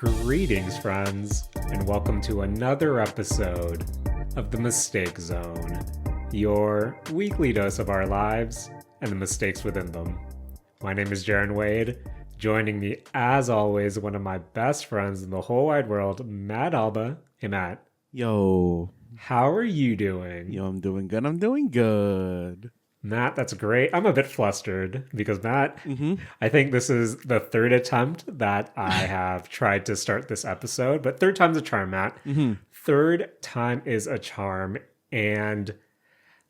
Greetings, friends, and welcome to another episode of The Mistake Zone, your weekly dose of our lives and the mistakes within them. My name is Jaren Wade. Joining me, as always, one of my best friends in the whole wide world, Matt Alba. Hey, Matt. Yo. How are you doing? Yo, I'm doing good. Matt, that's great. I'm a bit flustered because, Matt, I think this is the third attempt that I have tried to start this episode, but third time's a charm, Matt. Third time is a charm. And,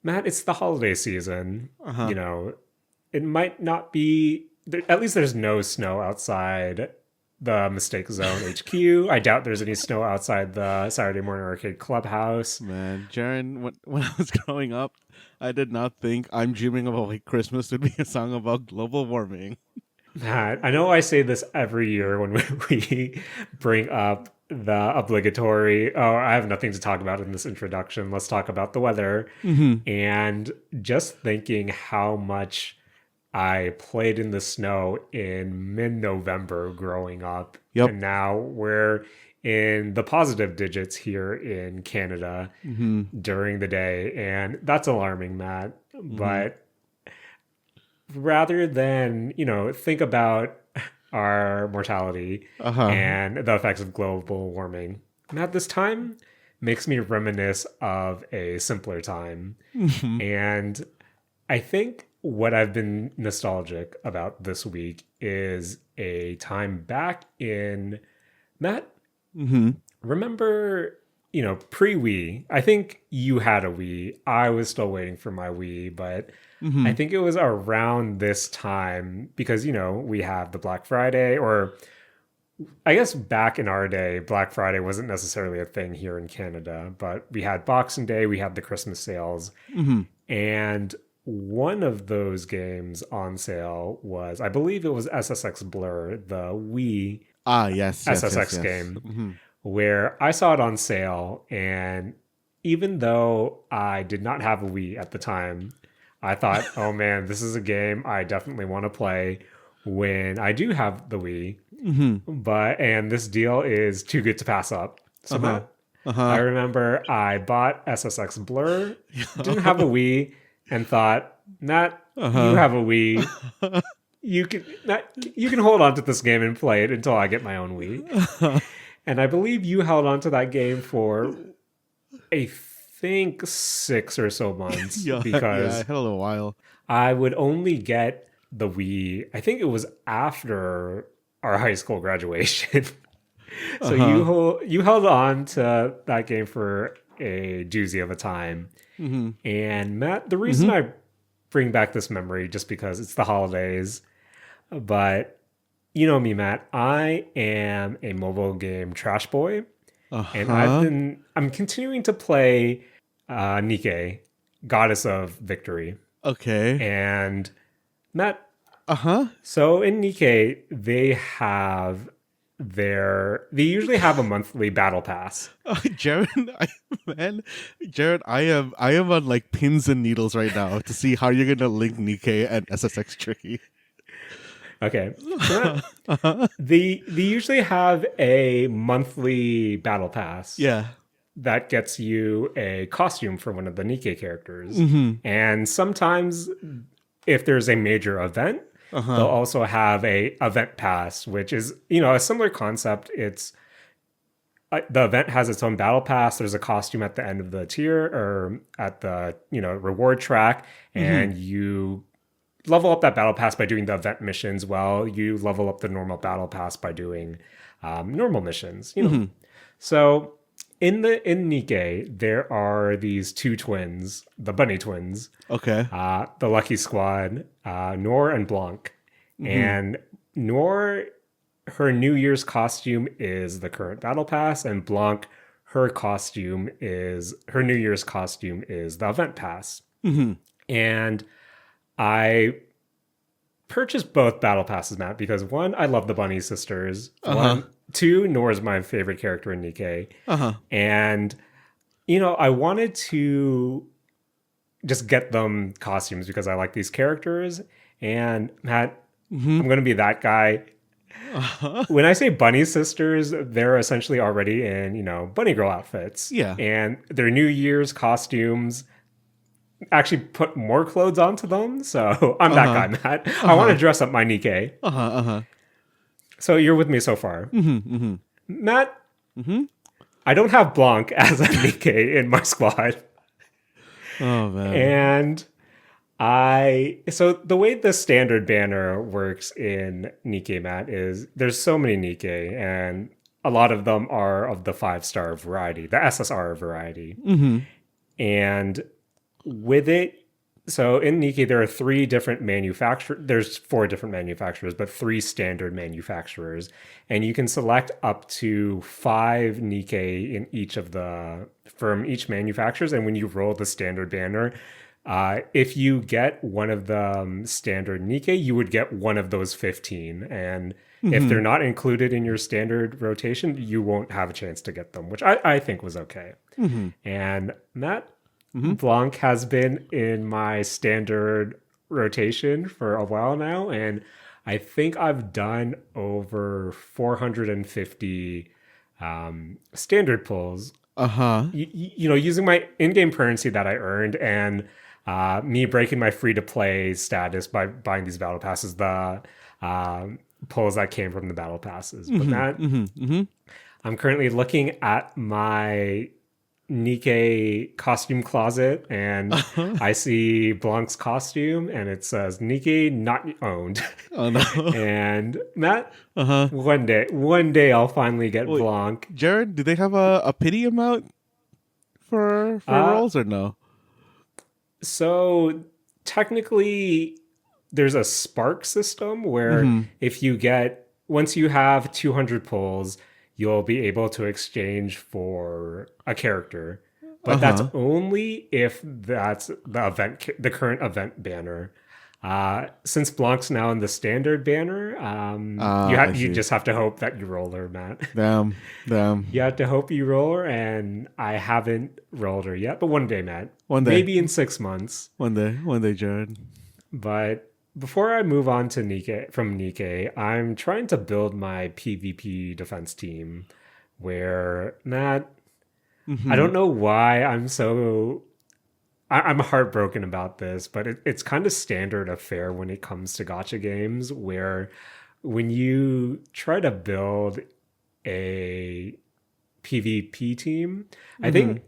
Matt, it's the holiday season. You know, it might not be, at least there's no snow outside the Mistake Zone HQ. I doubt there's any snow outside the Saturday Morning Arcade Clubhouse. Man, Jaren, when I was growing up, I did not think I'm Dreaming of a White Christmas would be a song about global warming. Matt, I know I say this every year when we bring up the obligatory, I have nothing to talk about in this introduction. Let's talk about the weather. And just thinking how much I played in the snow in mid-November growing up. Yep. And now we're in the positive digits here in Canada during the day. And that's alarming, Matt. But rather than, think about our mortality and the effects of global warming, Matt, this time makes me reminisce of a simpler time. And I think what I've been nostalgic about this week is a time back in, Matt, remember, pre-Wii, I think you had a Wii. I was still waiting for my Wii, but I think it was around this time because, we have the Black Friday, or I guess back in our day, Black Friday wasn't necessarily a thing here in Canada, but we had Boxing Day, we had the Christmas sales, and one of those games on sale was, I believe it was SSX Blur, the Wii SSX game, where I saw it on sale. And even though I did not have a Wii at the time, I thought, oh man, this is a game I definitely want to play when I do have the Wii. And this deal is too good to pass up. So I remember I bought SSX Blur, didn't have a Wii, and thought, Matt, you have a Wii. You can hold on to this game and play it until I get my own Wii. And I believe you held on to that game for, I think, 6 or so months. Because I had a little while. I would only get the Wii, I think it was after our high school graduation. So you held on to that game for a doozy of a time. And Matt, the reason I bring back this memory just because it's the holidays, but you know me, Matt, I am a mobile game trash boy, and I'm continuing to play Nikke, Goddess of Victory. Okay. And Matt, so in Nikke they usually have a monthly battle pass. Jared, I am on like pins and needles right now to see how you're gonna link Nikke and SSX Tricky. Okay, so they usually have a monthly battle pass. Yeah, that gets you a costume for one of the Nikke characters, and sometimes if there's a major event, they'll also have a event pass, which is, a similar concept. It's the event has its own battle pass. There's a costume at the end of the tier or at the, reward track, and you level up that battle pass by doing the event missions while you level up the normal battle pass by doing normal missions, So in Nikke, there are these two twins, the bunny twins. Okay. The Lucky Squad, Noor and Blanc. And Noor, her New Year's costume is the current battle pass, and Blanc, her New Year's costume is the event pass. And I purchased both battle passes, Matt, because one, I love the Bunny Sisters. Two, Noor is my favorite character in Nikke. And, I wanted to just get them costumes because I like these characters. And Matt, I'm going to be that guy. Uh-huh. When I say bunny sisters, they're essentially already in, bunny girl outfits. Yeah. And their New Year's costumes actually put more clothes onto them. So I'm that Uh-huh. guy, Matt. I want to Uh-huh. dress up my Nikke. Uh-huh. Uh-huh. So you're with me so far. Mm-hmm. Mm-hmm. Matt, Mm-hmm. I don't have Blanc as a Nikke in my squad. Oh man. And so the way the standard banner works in Nikke, Matt, is there's so many Nikke, and a lot of them are of the 5-star variety, the SSR variety. Mm-hmm. And with it, so in Nikke, there are 3 different manufacturers. There's 4 different manufacturers, but 3 standard manufacturers. And you can select up to 5 Nikke in each of from each manufacturers. And when you roll the standard banner, if you get one of the standard Nikke, you would get one of those 15. And if they're not included in your standard rotation, you won't have a chance to get them, which I think was okay. Mm-hmm. And Matt, Blanc has been in my standard rotation for a while now, and I think I've done over 450 standard pulls. Uh-huh. Using my in-game currency that I earned, and me breaking my free-to-play status by buying these battle passes, the pulls that came from the battle passes. But Matt, I'm currently looking at my Nikke costume closet, and I see Blanc's costume, and it says Nikke not owned. Oh no. And Matt, Uh-huh. one day I'll finally get Wait, Blanc. Jaren, do they have a pity amount for rolls or no? So technically, there's a spark system where if you once you have 200 pulls, you'll be able to exchange for a character. But that's only if that's the current event banner. Since Blanc's now in the standard banner, you just have to hope that you roll her, Matt. Damn. You have to hope you roll her, and I haven't rolled her yet. But one day, Matt. One day. Maybe in 6 months. One day, Jared. But before I move on to Nikke, I'm trying to build my PvP defense team where, Matt, I don't know why I'm heartbroken about this, but it's kind of standard affair when it comes to gacha games, where when you try to build a PvP team, I think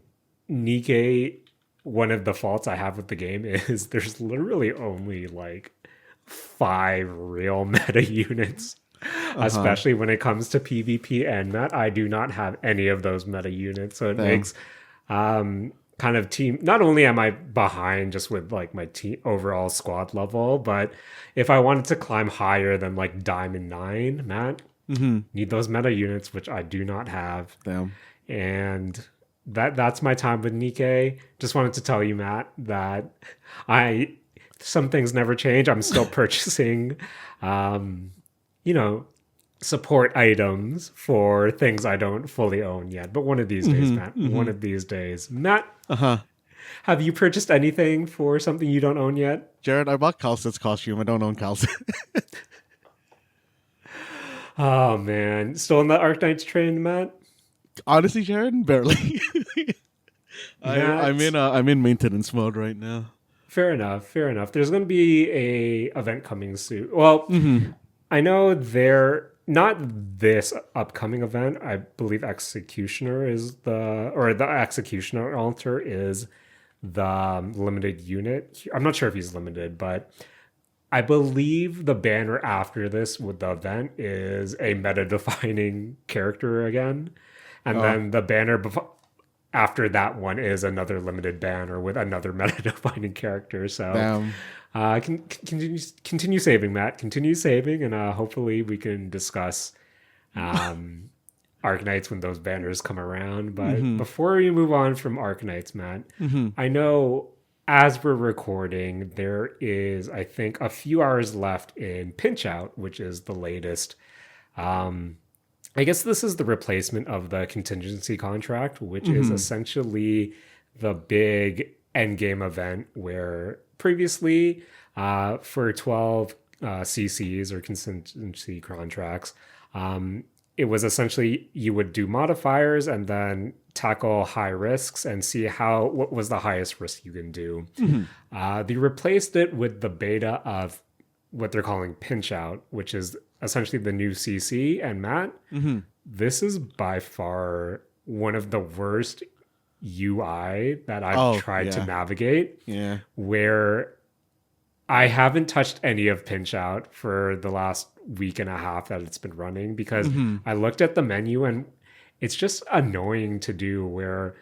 Nikke, one of the faults I have with the game is there's literally only like 5 real meta units, especially when it comes to PvP. And Matt, I do not have any of those meta units, so it makes kind of team. Not only am I behind just with like my team overall squad level, but if I wanted to climb higher than like Diamond 9, Matt, need those meta units, which I do not have. Damn. And that's my time with Nikke. Just wanted to tell you, Matt, that some things never change. I'm still purchasing, support items for things I don't fully own yet. But one of these days, Matt, one of these days. Matt, have you purchased anything for something you don't own yet? Jared, I bought Calcet's costume. I don't own Calcet. Oh, man. Still on the Arknights train, Matt? Honestly, Jared, barely. I'm in maintenance mode right now. Fair enough. There's going to be a event coming soon. Well, I know not this upcoming event. I believe Executioner the Executioner altar is the limited unit. I'm not sure if he's limited, but I believe the banner after this with the event is a meta-defining character again. And then the banner after that one is another limited banner with another meta-defining character. So continue saving, Matt. Continue saving, and hopefully we can discuss Arknights when those banners come around. But before we move on from Arknights, Matt, I know as we're recording, there is, I think, a few hours left in Pinch Out, which is the latest. I guess this is the replacement of the contingency contract, which is essentially the big endgame event where previously for 12 CCs or contingency contracts. It was essentially you would do modifiers and then tackle high risks and see what was the highest risk you can do. They replaced it with the beta of what they're calling pinch out, which is essentially the new CC. And Matt, this is by far one of the worst UI that I've tried to navigate. Yeah. Where I haven't touched any of pinch out for the last week and a half that it's been running because I looked at the menu and it's just annoying to do where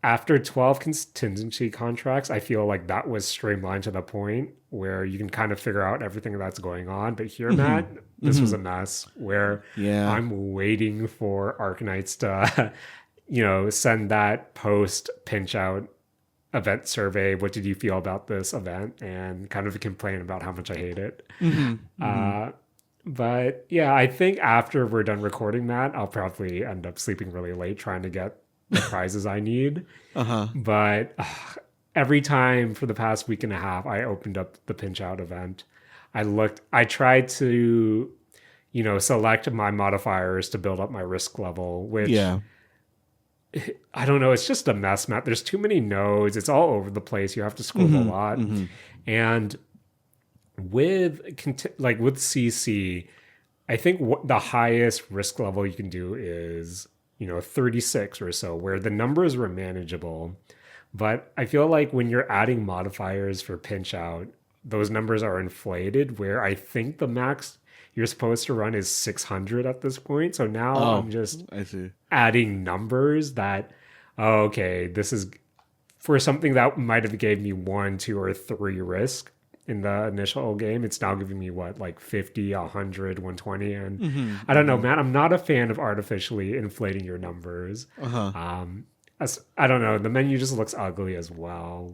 after 12 contingency contracts, I feel like that was streamlined to the point where you can kind of figure out everything that's going on. But here, Matt, this was a mess where I'm waiting for Arknights to, send that post pinch out event survey. What did you feel about this event? And kind of complain about how much I hate it. But yeah, I think after we're done recording, Matt, I'll probably end up sleeping really late trying to get the prizes I need. But every time for the past week and a half, I opened up the pinch out event. I tried to, select my modifiers to build up my risk level, which I don't know. It's just a mess, Matt. There's too many nodes. It's all over the place. You have to scroll a lot. And with CC, I think the highest risk level you can do is 36 or so, where the numbers were manageable. But I feel like when you're adding modifiers for pinch out, those numbers are inflated, where I think the max you're supposed to run is 600 at this point. So now I'm just adding numbers that, this is for something that might have gave me 1, 2, or 3 risk in the initial game. It's now giving me 50, 100, 120. And I don't know, Matt, I'm not a fan of artificially inflating your numbers. I don't know. The menu just looks ugly as well.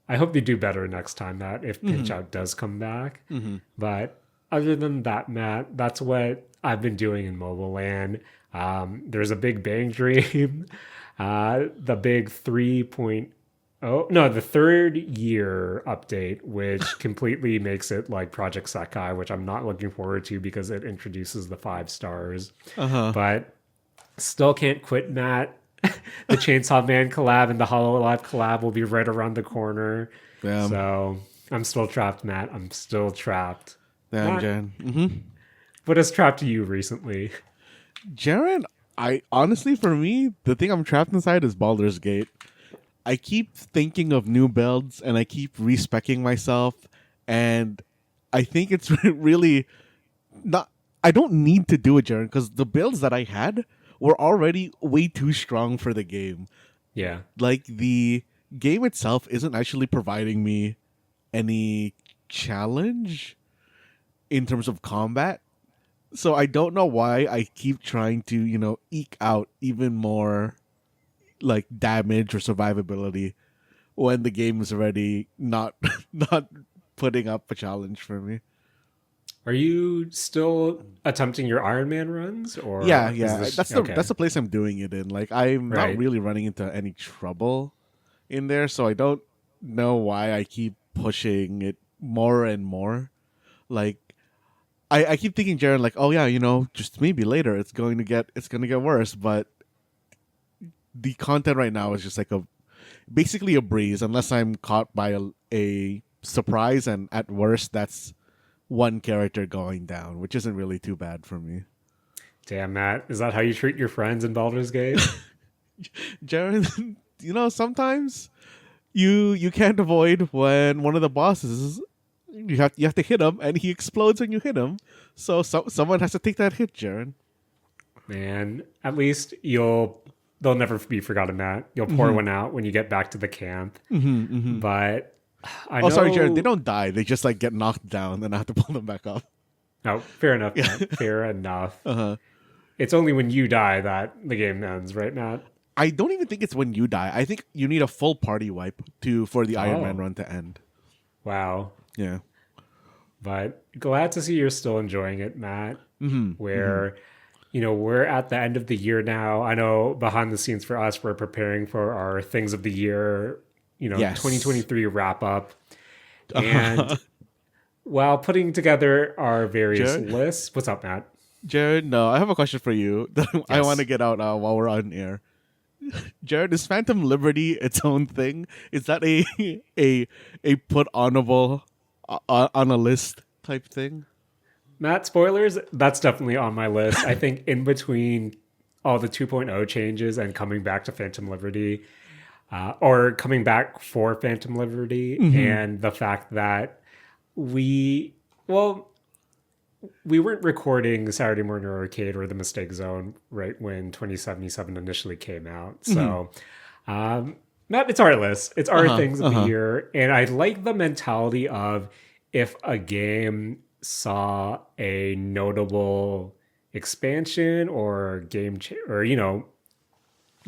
I hope they do better next time, Matt, if pinch out does come back. But other than that, Matt, that's what I've been doing in Mobile Land. There's a big bang dream. The big 3.0, no, the third year update, which completely makes it like Project Sakai, which I'm not looking forward to because it introduces the 5 stars. But still can't quit, Matt. The Chainsaw Man collab and the HoloLive collab will be right around the corner. So I'm still trapped, Matt. I'm still trapped. Jaren. What has trapped you recently? Jaren, I honestly, for me, the thing I'm trapped inside is Baldur's Gate. I keep thinking of new builds and I keep respecking myself, and I think it's really not. I don't need to do it, Jaren, because the builds that I had were already way too strong for the game. Yeah. Like, the game itself isn't actually providing me any challenge in terms of combat. So I don't know why I keep trying to, eke out even more like damage or survivability when the game is already not putting up a challenge for me. Are you still attempting your Iron Man runs? Or yeah. That's the place I'm doing it in. Like, I'm not really running into any trouble in there, so I don't know why I keep pushing it more and more. Like, I keep thinking, Jaren, like, just maybe later it's going to get worse, but the content right now is just like basically a breeze, unless I'm caught by a surprise, and at worst that's one character going down, which isn't really too bad for me. Damn, Matt, is that how you treat your friends in Baldur's Gate? Jaren, sometimes you can't avoid when one of the bosses, you have to hit him and he explodes when you hit him. So someone has to take that hit, Jaren. Man, at least they'll never be forgotten, Matt. You'll pour one out when you get back to the camp. But I know... sorry, Jaren. They don't die. They just get knocked down, and I have to pull them back up. Oh, fair enough, Matt. Fair enough. It's only when you die that the game ends, right, Matt? I don't even think it's when you die. I think you need a full party wipe for the Iron Man run to end. Wow. Yeah. But glad to see you're still enjoying it, Matt. Where, we're at the end of the year now. I know behind the scenes for us, we're preparing for our Things of the Year, 2023 wrap up. And while putting together our various Jared? lists, what's up, Matt? Jared, no, I have a question for you that I want to Yes. get out while we're on air. Jared, is Phantom Liberty its own thing? Is that a put onable on a list type thing? Matt, spoilers, that's definitely on my list. I think in between all the 2.0 changes and coming back to Phantom Liberty, or coming back for Phantom Liberty, Mm-hmm. and the fact that we, well, we weren't recording Saturday Morning Arcade or The Mistake Zone right when 2077 initially came out. Mm-hmm. So, Matt, it's our list. It's Uh our huh. things of Uh the huh. year. And I like the mentality of if a game saw a notable expansion or game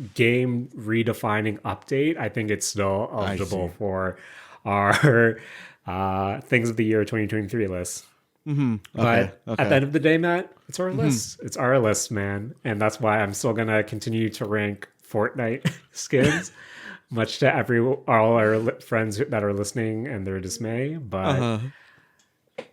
redefining update, I think it's still I eligible see. for our things of the year 2023 list. Mm-hmm. Okay. But at the Okay. end of the day, Matt, it's our Mm-hmm. list. It's our list, man. And that's why I'm still going to continue to rank Fortnite skins, much to all our friends that are listening and their dismay. Uh But huh.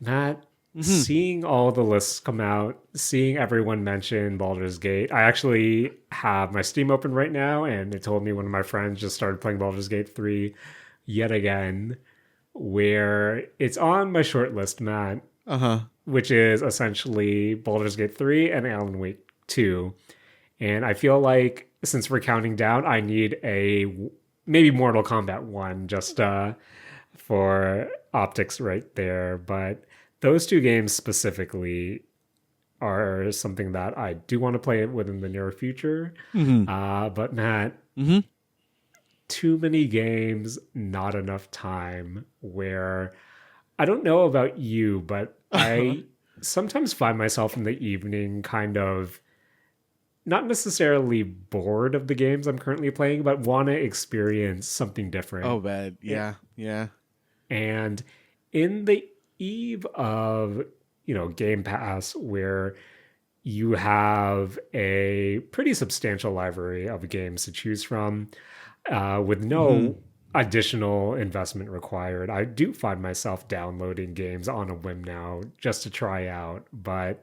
Matt, Mm-hmm. seeing all the lists come out, seeing everyone mention Baldur's Gate, I actually have my Steam open right now, and it told me one of my friends just started playing Baldur's Gate 3 yet again, where it's on my short list, Matt, Uh huh. which is essentially Baldur's Gate 3 and Alan Wake 2. And I feel like since we're counting down, I need a maybe Mortal Kombat 1 just for optics right there. But those two games specifically are something that I do want to play within the near future. Mm-hmm. But Matt, Mm-hmm. too many games, not enough time. Where I don't know about you, but Uh-huh. I sometimes find myself in the evening kind of not necessarily bored of the games I'm currently playing, but want to experience something Oh, different. bad. Yeah. Yeah. And in the eve of, Game Pass, where you have a pretty substantial library of games to choose from, with Mm-hmm. no additional investment required, I do find myself downloading games on a whim now just to try out. But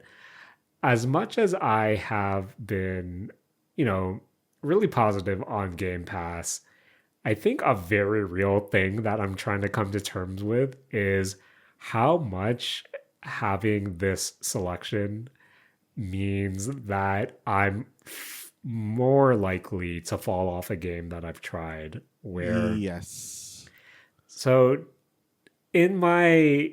as much as I have been, you know, really positive on Game Pass, I think a very real thing that I'm trying to come to terms with is how much having this selection means that I'm more likely to fall off a game that I've tried. Where, Yes. so in my,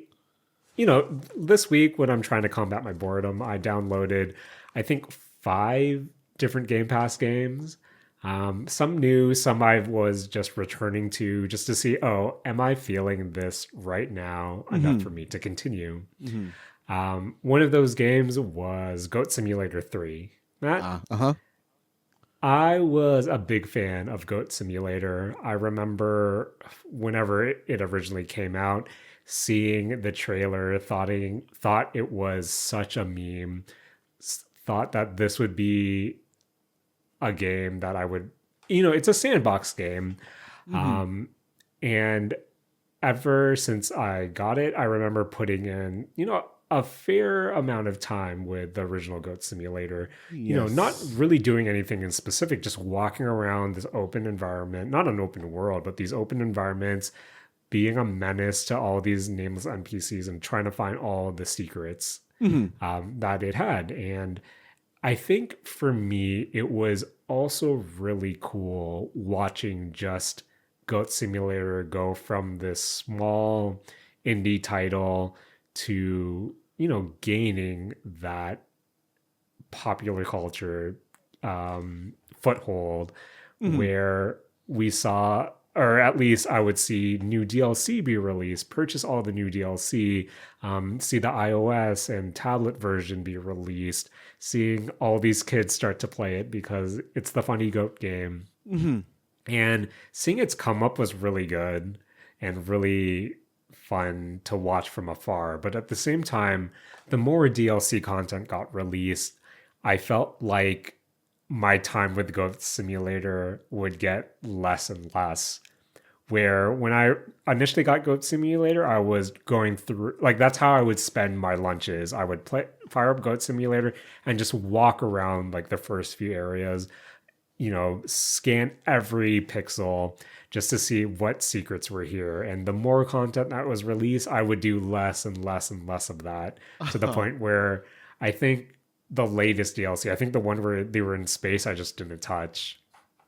this week when I'm trying to combat my boredom, I downloaded, I think, 5 different Game Pass games. Some new, some I was just returning to just to see, oh, am I feeling this right now enough Mm-hmm. for me to continue? Mm-hmm. One of those games was Goat Simulator 3. Matt, Uh-huh. I was a big fan of Goat Simulator. I remember whenever it originally came out, seeing the trailer, thought it was such a meme, thought that this would be a game that I would, it's a sandbox game. Mm-hmm. Um, and ever since I got it, I remember putting in, a fair amount of time with the original Goat Simulator, not Yes. really doing anything in specific, just walking around this open environment, not an open world, but these open environments, being a menace to all these nameless NPCs and trying to find all the secrets Mm-hmm. that it had. And I think for me, it was also really cool watching just Goat Simulator go from this small indie title to, gaining that popular culture foothold Mm-hmm. where we saw, or at least I would see new DLC be released, purchase all the new DLC, see the iOS and tablet version be released, seeing all these kids start to play it because it's the funny goat game. Mm-hmm. And seeing its come up was really good and really fun to watch from afar. But at the same time, the more DLC content got released, I felt like my time with Goat Simulator would get less and less. where when I initially got Goat Simulator, I was going through, like, that's how I would spend my lunches. I would fire up Goat Simulator and just walk around like the first few areas, scan every pixel just to see what secrets were here. And the more content that was released, I would do less and less and less of that, to the point where I think the latest DLC, I think the one where they were in space, I just didn't touch.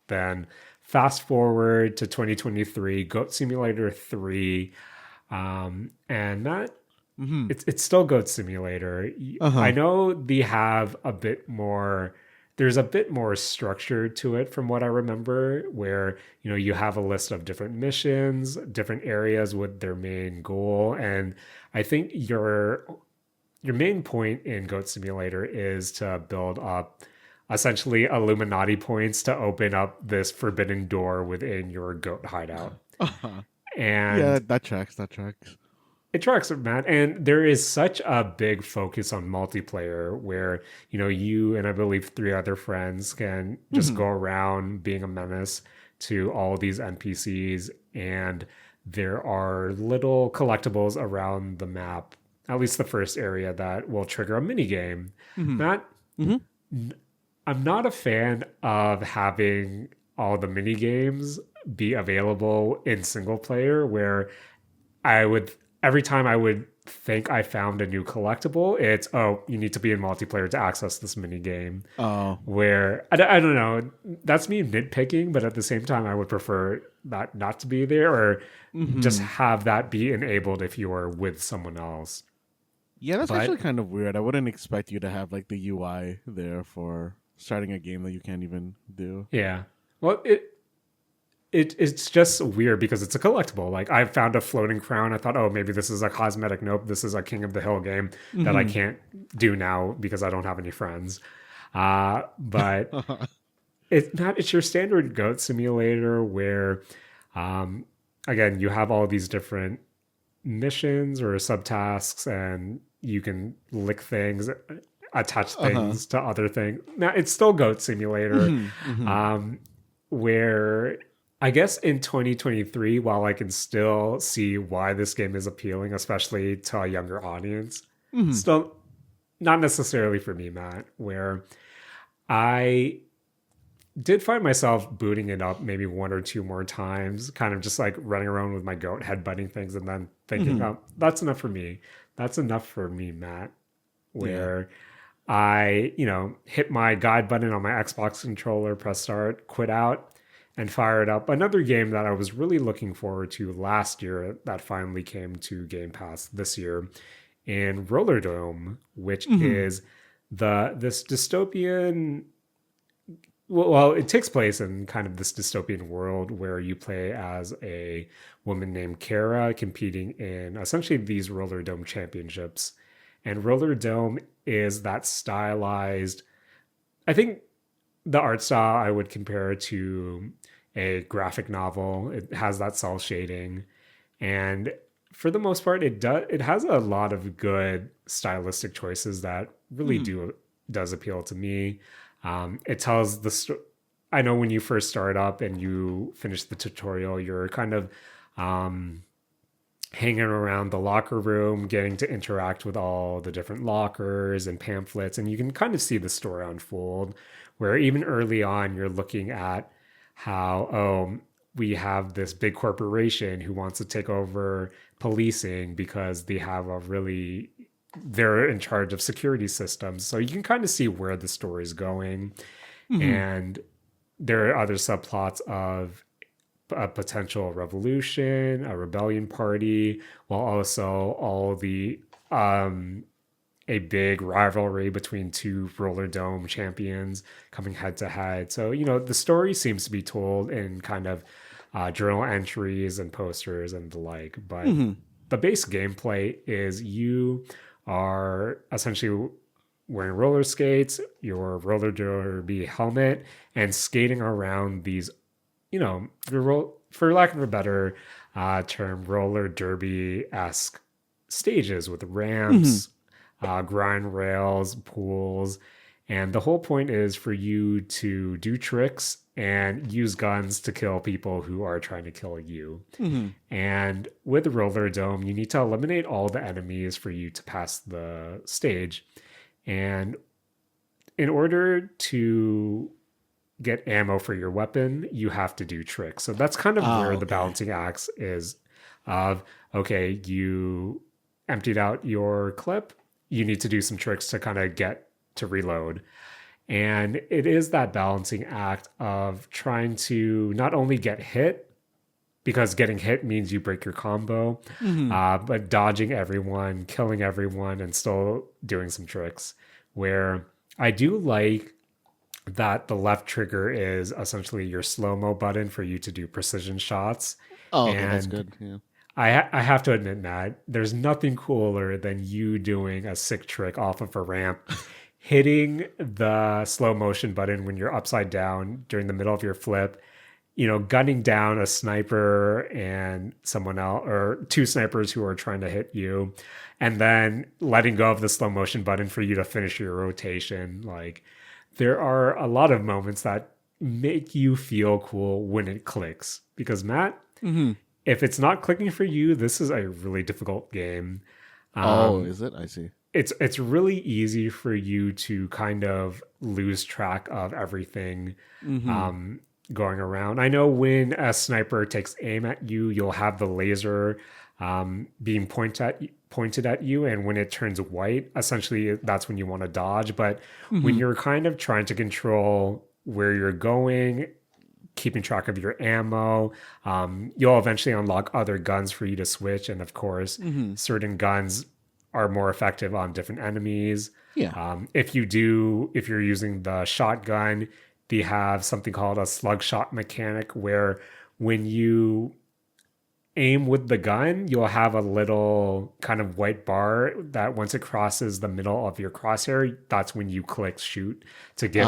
Then fast forward to 2023, Goat Simulator 3, and that it's still Goat Simulator. I know they have a bit more. There's a bit more structure to it from what I remember, where you have a list of different missions, different areas with their main goal, and I think your main point in Goat Simulator is to build up essentially Illuminati points to open up this forbidden door within your goat hideout. And yeah, that tracks. It tracks, Matt. And there is such a big focus on multiplayer where, you and I believe 3 other friends can just go around being a menace to all these NPCs. And there are little collectibles around the map, at least the first area, that will trigger a mini game. Matt, I'm not a fan of having all the mini games be available in single player, where every time I would think I found a new collectible, it's, you need to be in multiplayer to access this mini game. Where I don't know, that's me nitpicking, but at the same time I would prefer that not to be there, or just have that be enabled if you are with someone else. Yeah, that's actually kind of weird. I wouldn't expect you to have like the UI there for starting a game that you can't even do. Yeah. Well, it's just weird because it's a collectible. Like, I found a floating crown. I thought, maybe this is a cosmetic. Nope, this is a King of the Hill game that I can't do now because I don't have any friends. But it's your standard goat simulator where, again, you have all these different missions or subtasks, and you can lick things, attach things to other things. Now, it's still Goat Simulator, where I guess in 2023, while I can still see why this game is appealing, especially to a younger audience, still not necessarily for me, Matt, where I did find myself booting it up maybe 1 or 2 more times, kind of just like running around with my goat, headbutting things, and then thinking, that's enough for me. That's enough for me, Matt. Where I, hit my guide button on my Xbox controller, press start, quit out, and fired up another game that I was really looking forward to last year that finally came to Game Pass this year, in Rollerdrome, which is this dystopian. Well, it takes place in kind of this dystopian world where you play as a woman named Kara, competing in essentially these Rollerdrome championships. And Rollerdrome is that stylized, I think the art style I would compare to a graphic novel. It has that cel shading. And for the most part, it has a lot of good stylistic choices that really does appeal to me. It tells the story. I know when you first start up and you finish the tutorial, you're kind of hanging around the locker room, getting to interact with all the different lockers and pamphlets, and you can kind of see the story unfold, where even early on, you're looking at how, we have this big corporation who wants to take over policing because they're in charge of security systems. So you can kind of see where the story's going. And there are other subplots of a potential revolution, a rebellion party, while also a big rivalry between 2 Rollerdrome champions coming head to head. So, the story seems to be told in kind of journal entries and posters and the like. But the base gameplay is you are essentially wearing roller skates, your roller derby helmet, and skating around these, for lack of a better term, roller derby-esque stages with ramps, grind rails, pools. And the whole point is for you to do tricks and use guns to kill people who are trying to kill you. And with Rollerdrome, you need to eliminate all the enemies for you to pass the stage. And in order to get ammo for your weapon, you have to do tricks. So that's kind of where the balancing act is of, okay, you emptied out your clip, you need to do some tricks to kind of get to reload. And it is that balancing act of trying to not only get hit, because getting hit means you break your combo, but dodging everyone, killing everyone, and still doing some tricks. Where I do like that the left trigger is essentially your slow-mo button for you to do precision shots. Oh, okay, that's good. Yeah. I have to admit, Matt, there's nothing cooler than you doing a sick trick off of a ramp, hitting the slow motion button when you're upside down during the middle of your flip, gunning down a sniper and someone else, or two snipers who are trying to hit you, and then letting go of the slow motion button for you to finish your rotation. Like, there are a lot of moments that make you feel cool when it clicks. Because, Matt, if it's not clicking for you, this is a really difficult game. Is it? I see. It's really easy for you to kind of lose track of everything going around. I know when a sniper takes aim at you, you'll have the laser being pointed at you, and when it turns white, essentially that's when you want to dodge. But when you're kind of trying to control where you're going, keeping track of your ammo, you'll eventually unlock other guns for you to switch, and of course certain guns are more effective on different enemies. If you're using the shotgun, they have something called a slug shot mechanic, where when you aim with the gun, you'll have a little kind of white bar that once it crosses the middle of your crosshair, that's when you click shoot to give,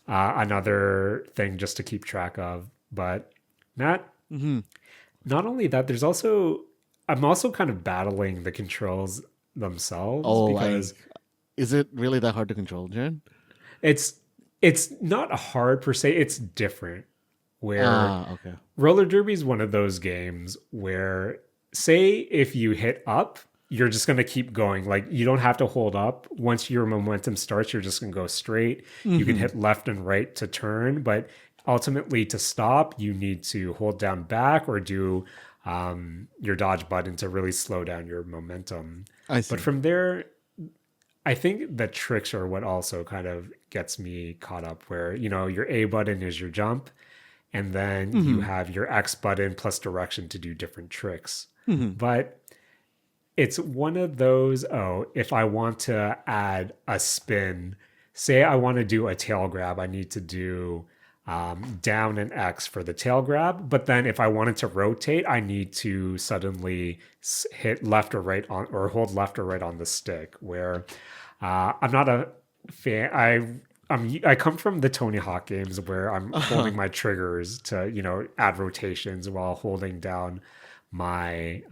another thing just to keep track of. But Matt, not only that, I'm also kind of battling the controls themselves. Because is it really that hard to control, Jaren? It's not hard per se, it's different. Where Roller Derby is one of those games where, say, if you hit up, you're just going to keep going. Like, you don't have to hold up. Once your momentum starts, you're just going to go straight. You can hit left and right to turn, but ultimately to stop, you need to hold down back or do your dodge button to really slow down your momentum. I see. But from there, I think the tricks are what also kind of gets me caught up, where, your A button is your jump, and then you have your X button plus direction to do different tricks. But it's one of those, if I want to add a spin, say I want to do a tail grab, I need to do down and X for the tail grab. But then if I wanted to rotate, I need to suddenly hit left or right on, or hold left or right on the stick, where I'm not a fan. I come from the Tony Hawk games where I'm holding my triggers to, add rotations while holding down my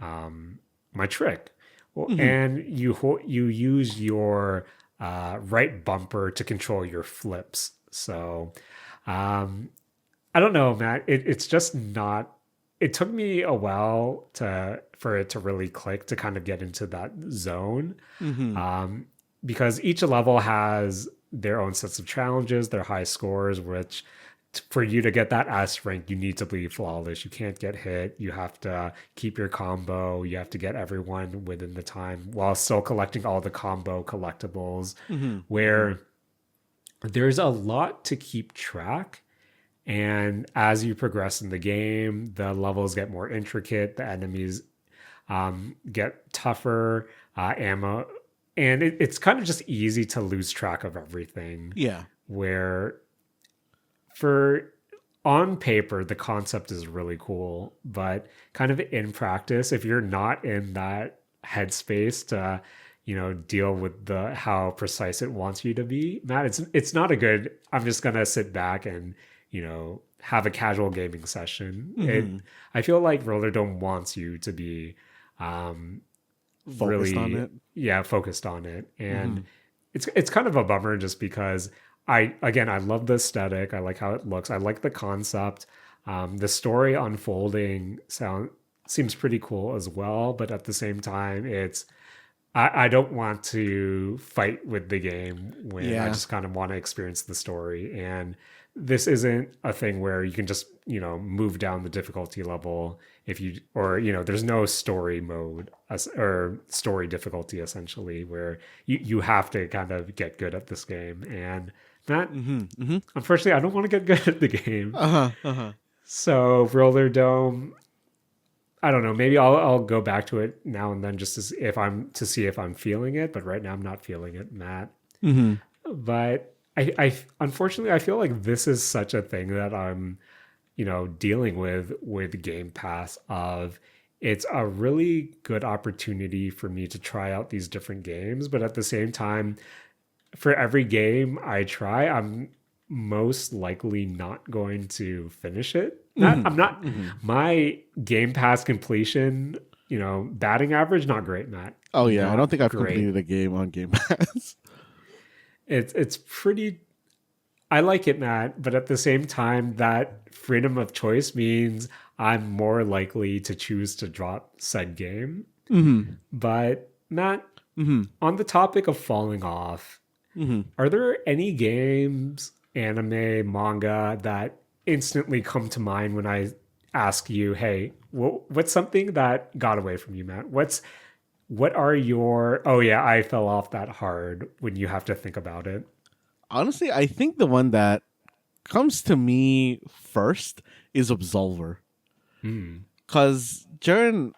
my trick. And you use your right bumper to control your flips. So I don't know, Matt. It's just not. It took me a while for it to really click, to kind of get into that zone, because each level has their own sets of challenges, their high scores, which for you to get that S rank, you need to be flawless. You can't get hit. You have to keep your combo. You have to get everyone within the time while still collecting all the combo collectibles, where there's a lot to keep track. And as you progress in the game, the levels get more intricate, the enemies get tougher, ammo. And it's kind of just easy to lose track of everything. Yeah. Where on paper, the concept is really cool, but kind of in practice, if you're not in that headspace to, deal with how precise it wants you to be, Matt, it's not a good, I'm just going to sit back and, have a casual gaming session. I feel like Rollerdrome wants you to be, focused on it. Yeah, focused on it. And it's kind of a bummer, just because I love the aesthetic. I like how it looks. I like the concept. The story unfolding seems pretty cool as well, but at the same time, I don't want to fight with the game when I just kind of want to experience the story. And this isn't a thing where you can just, move down the difficulty level there's no story mode or story difficulty essentially where you have to kind of get good at this game. And that, unfortunately, I don't want to get good at the game. So Rollerdrome, I don't know. Maybe I'll go back to it now and then just to see if I'm feeling it. But right now I'm not feeling it, Matt. But I unfortunately I feel like this is such a thing that I'm dealing with Game Pass. Of it's a really good opportunity for me to try out these different games, but at the same time, for every game I try, I'm most likely not going to finish it. I'm not. My Game Pass completion, batting average, not great, Matt. Oh yeah, I don't think I've completed a game on Game Pass. It's pretty. I like it, Matt, but at the same time, that freedom of choice means I'm more likely to choose to drop said game. But Matt, on the topic of falling off, are there any games, anime, manga that instantly come to mind when I ask you, hey, what's something that got away from you, Matt? What are your, oh yeah, I fell off that hard, when you have to think about it? Honestly, I think the one that comes to me first is Absolver. Because, Jaren,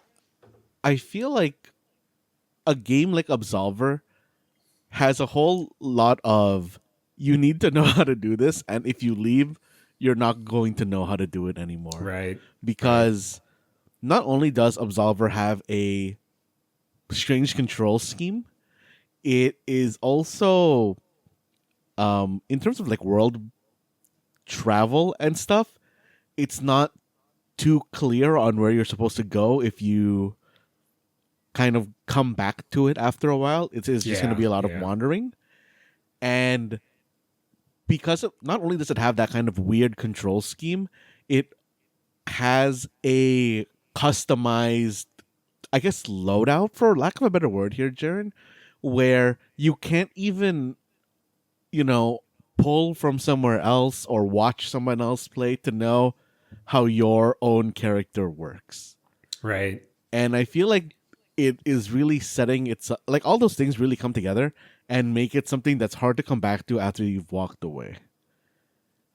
I feel like a game like Absolver has a whole lot of, you need to know how to do this, and if you leave, you're not going to know how to do it anymore. Right. Because not only does Absolver have a strange control scheme, it is also, in terms of like world travel and stuff, it's not too clear on where you're supposed to go if you kind of come back to it after a while. It's just going to be a lot of wandering. And because not only does it have that kind of weird control scheme, it has a customized, I guess, loadout, for lack of a better word here, Jaren, where you can't even, pull from somewhere else or watch someone else play to know how your own character works. Right. And I feel like it is really setting its, like, all those things really come together and make it something that's hard to come back to after you've walked away.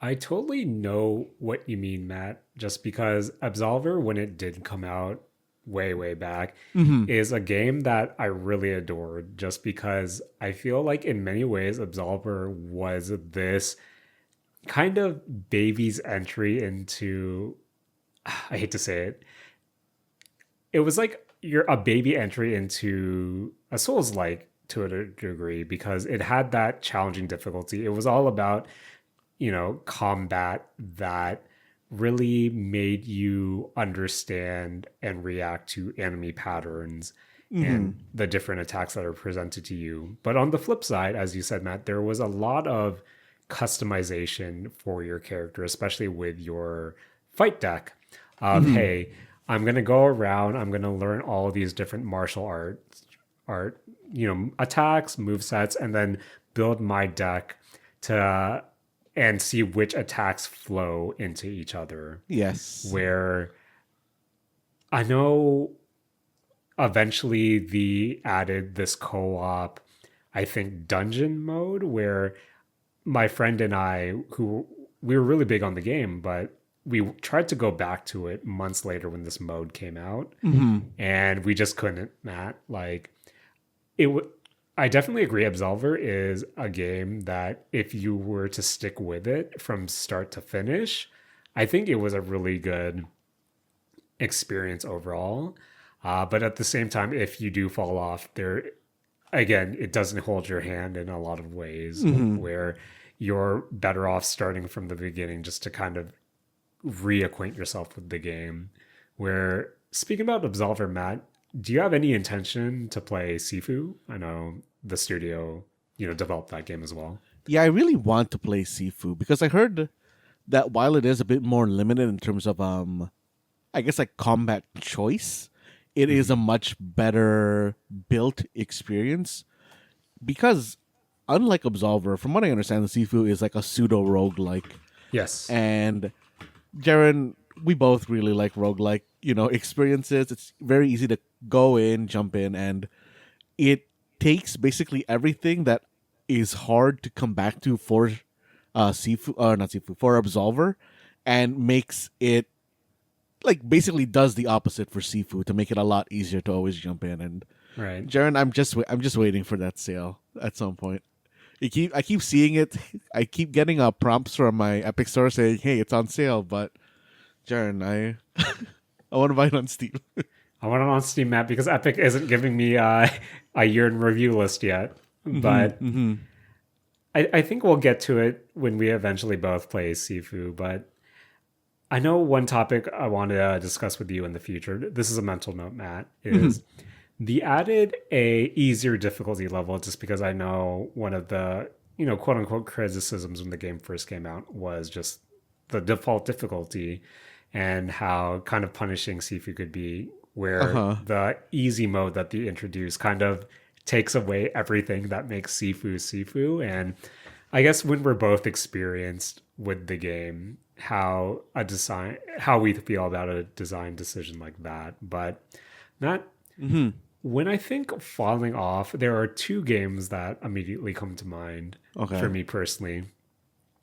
I totally know what you mean, Matt, just because Absolver, when it did come out way back, is a game that I really adored, just because I feel like in many ways Absolver was this kind of baby's entry into, I hate to say it, it was like you're a baby entry into a Souls-like to a degree, because it had that challenging difficulty. It was all about, combat that really made you understand and react to enemy patterns and the different attacks that are presented to you. But on the flip side, as you said, Matt, there was a lot of customization for your character, especially with your fight deck of, hey, I'm going to go around, I'm going to learn all these different martial attacks, movesets, and then build my deck and see which attacks flow into each other. Yes. Where I know eventually they added this co-op, I think, dungeon mode, where my friend and I, who we were really big on the game, but we tried to go back to it months later when this mode came out, and we just couldn't, Matt. Like, I definitely agree. Absolver is a game that if you were to stick with it from start to finish, I think it was a really good experience overall. But at the same time, if you do fall off, again, it doesn't hold your hand in a lot of ways, where you're better off starting from the beginning just to kind of reacquaint yourself with the game. Where, speaking about Absolver, Matt, do you have any intention to play Sifu? I know the studio, developed that game as well. Yeah, I really want to play Sifu because I heard that while it is a bit more limited in terms of I guess like combat choice, it is a much better built experience because unlike Absolver, from what I understand, the Sifu is like a pseudo roguelike. Yes. And Jaren, we both really like roguelike, experiences. It's very easy to go in, jump in, and it takes basically everything that is hard to come back to for Sifu, not Sifu, for Absolver, and makes it like basically does the opposite for Sifu to make it a lot easier to always jump in. And Right. Jaren, I'm just waiting for that sale at some point. I keep seeing it. I keep getting prompts from my Epic Store saying, "Hey, it's on sale." But Jaren, I want to buy it on Steam. I want it on Steam, Matt, because Epic isn't giving me a year in review list yet. But I think we'll get to it when we eventually both play Sifu. But I know one topic I want to discuss with you in the future. This is a mental note, Matt. Is the added a easier difficulty level? Just because I know one of the quote unquote criticisms when the game first came out was just the default difficulty and how kind of punishing Sifu could be. Where the easy mode that they introduced kind of takes away everything that makes Sifu. And I guess when we're both experienced with the game, how we feel about a design decision like that. But Matt, when I think falling off, there are two games that immediately come to mind for me personally.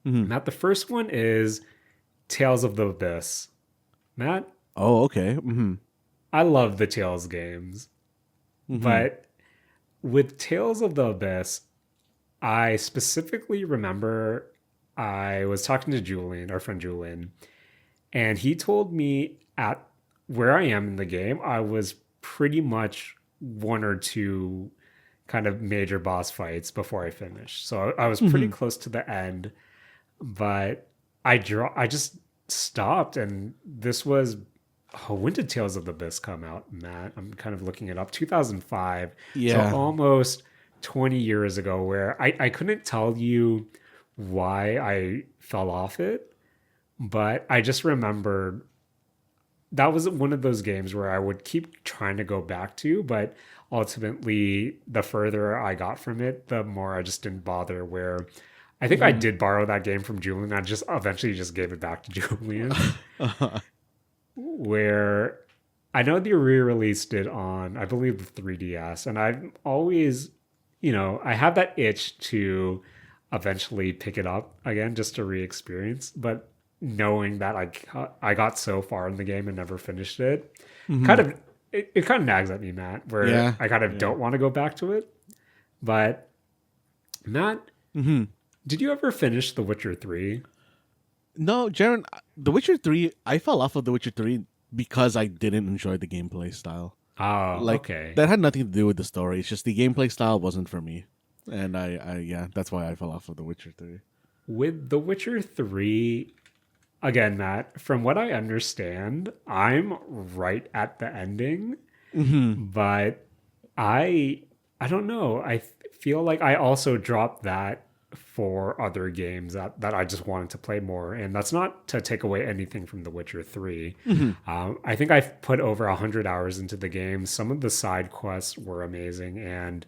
Matt, the first one is Tales of the Abyss. Matt? Oh, okay. I love the Tales games, but with Tales of the Abyss, I specifically remember I was talking to Julian, our friend Julian, and he told me at where I am in the game, I was pretty much one or two kind of major boss fights before I finished. So I was pretty close to the end, but I just stopped, and this was. Oh, when did Tales of the Abyss come out, Matt? I'm kind of looking it up. 2005. Yeah. So almost 20 years ago, where I couldn't tell you why I fell off it, but I just remembered that was one of those games where I would keep trying to go back to, but ultimately, the further I got from it, the more I just didn't bother. Where I think I did borrow that game from Julian. I just eventually just gave it back to Julian. Where I know they re-released it on, I believe, the 3DS, and I've always, I have that itch to eventually pick it up again just to re-experience. But knowing that I got so far in the game and never finished it, it kind of nags at me, Matt. Where I kind of don't want to go back to it. But Matt, did you ever finish The Witcher 3? No, Jaren, The Witcher 3, I fell off of The Witcher 3 because I didn't enjoy the gameplay style. Oh, okay. That had nothing to do with the story. It's just the gameplay style wasn't for me. And that's why I fell off of The Witcher 3. With The Witcher 3, again, Matt, from what I understand, I'm right at the ending. But I don't know. I feel like I also dropped that for other games that I just wanted to play more. And that's not to take away anything from The Witcher 3. I think I've put over 100 hours into the game. Some of the side quests were amazing. And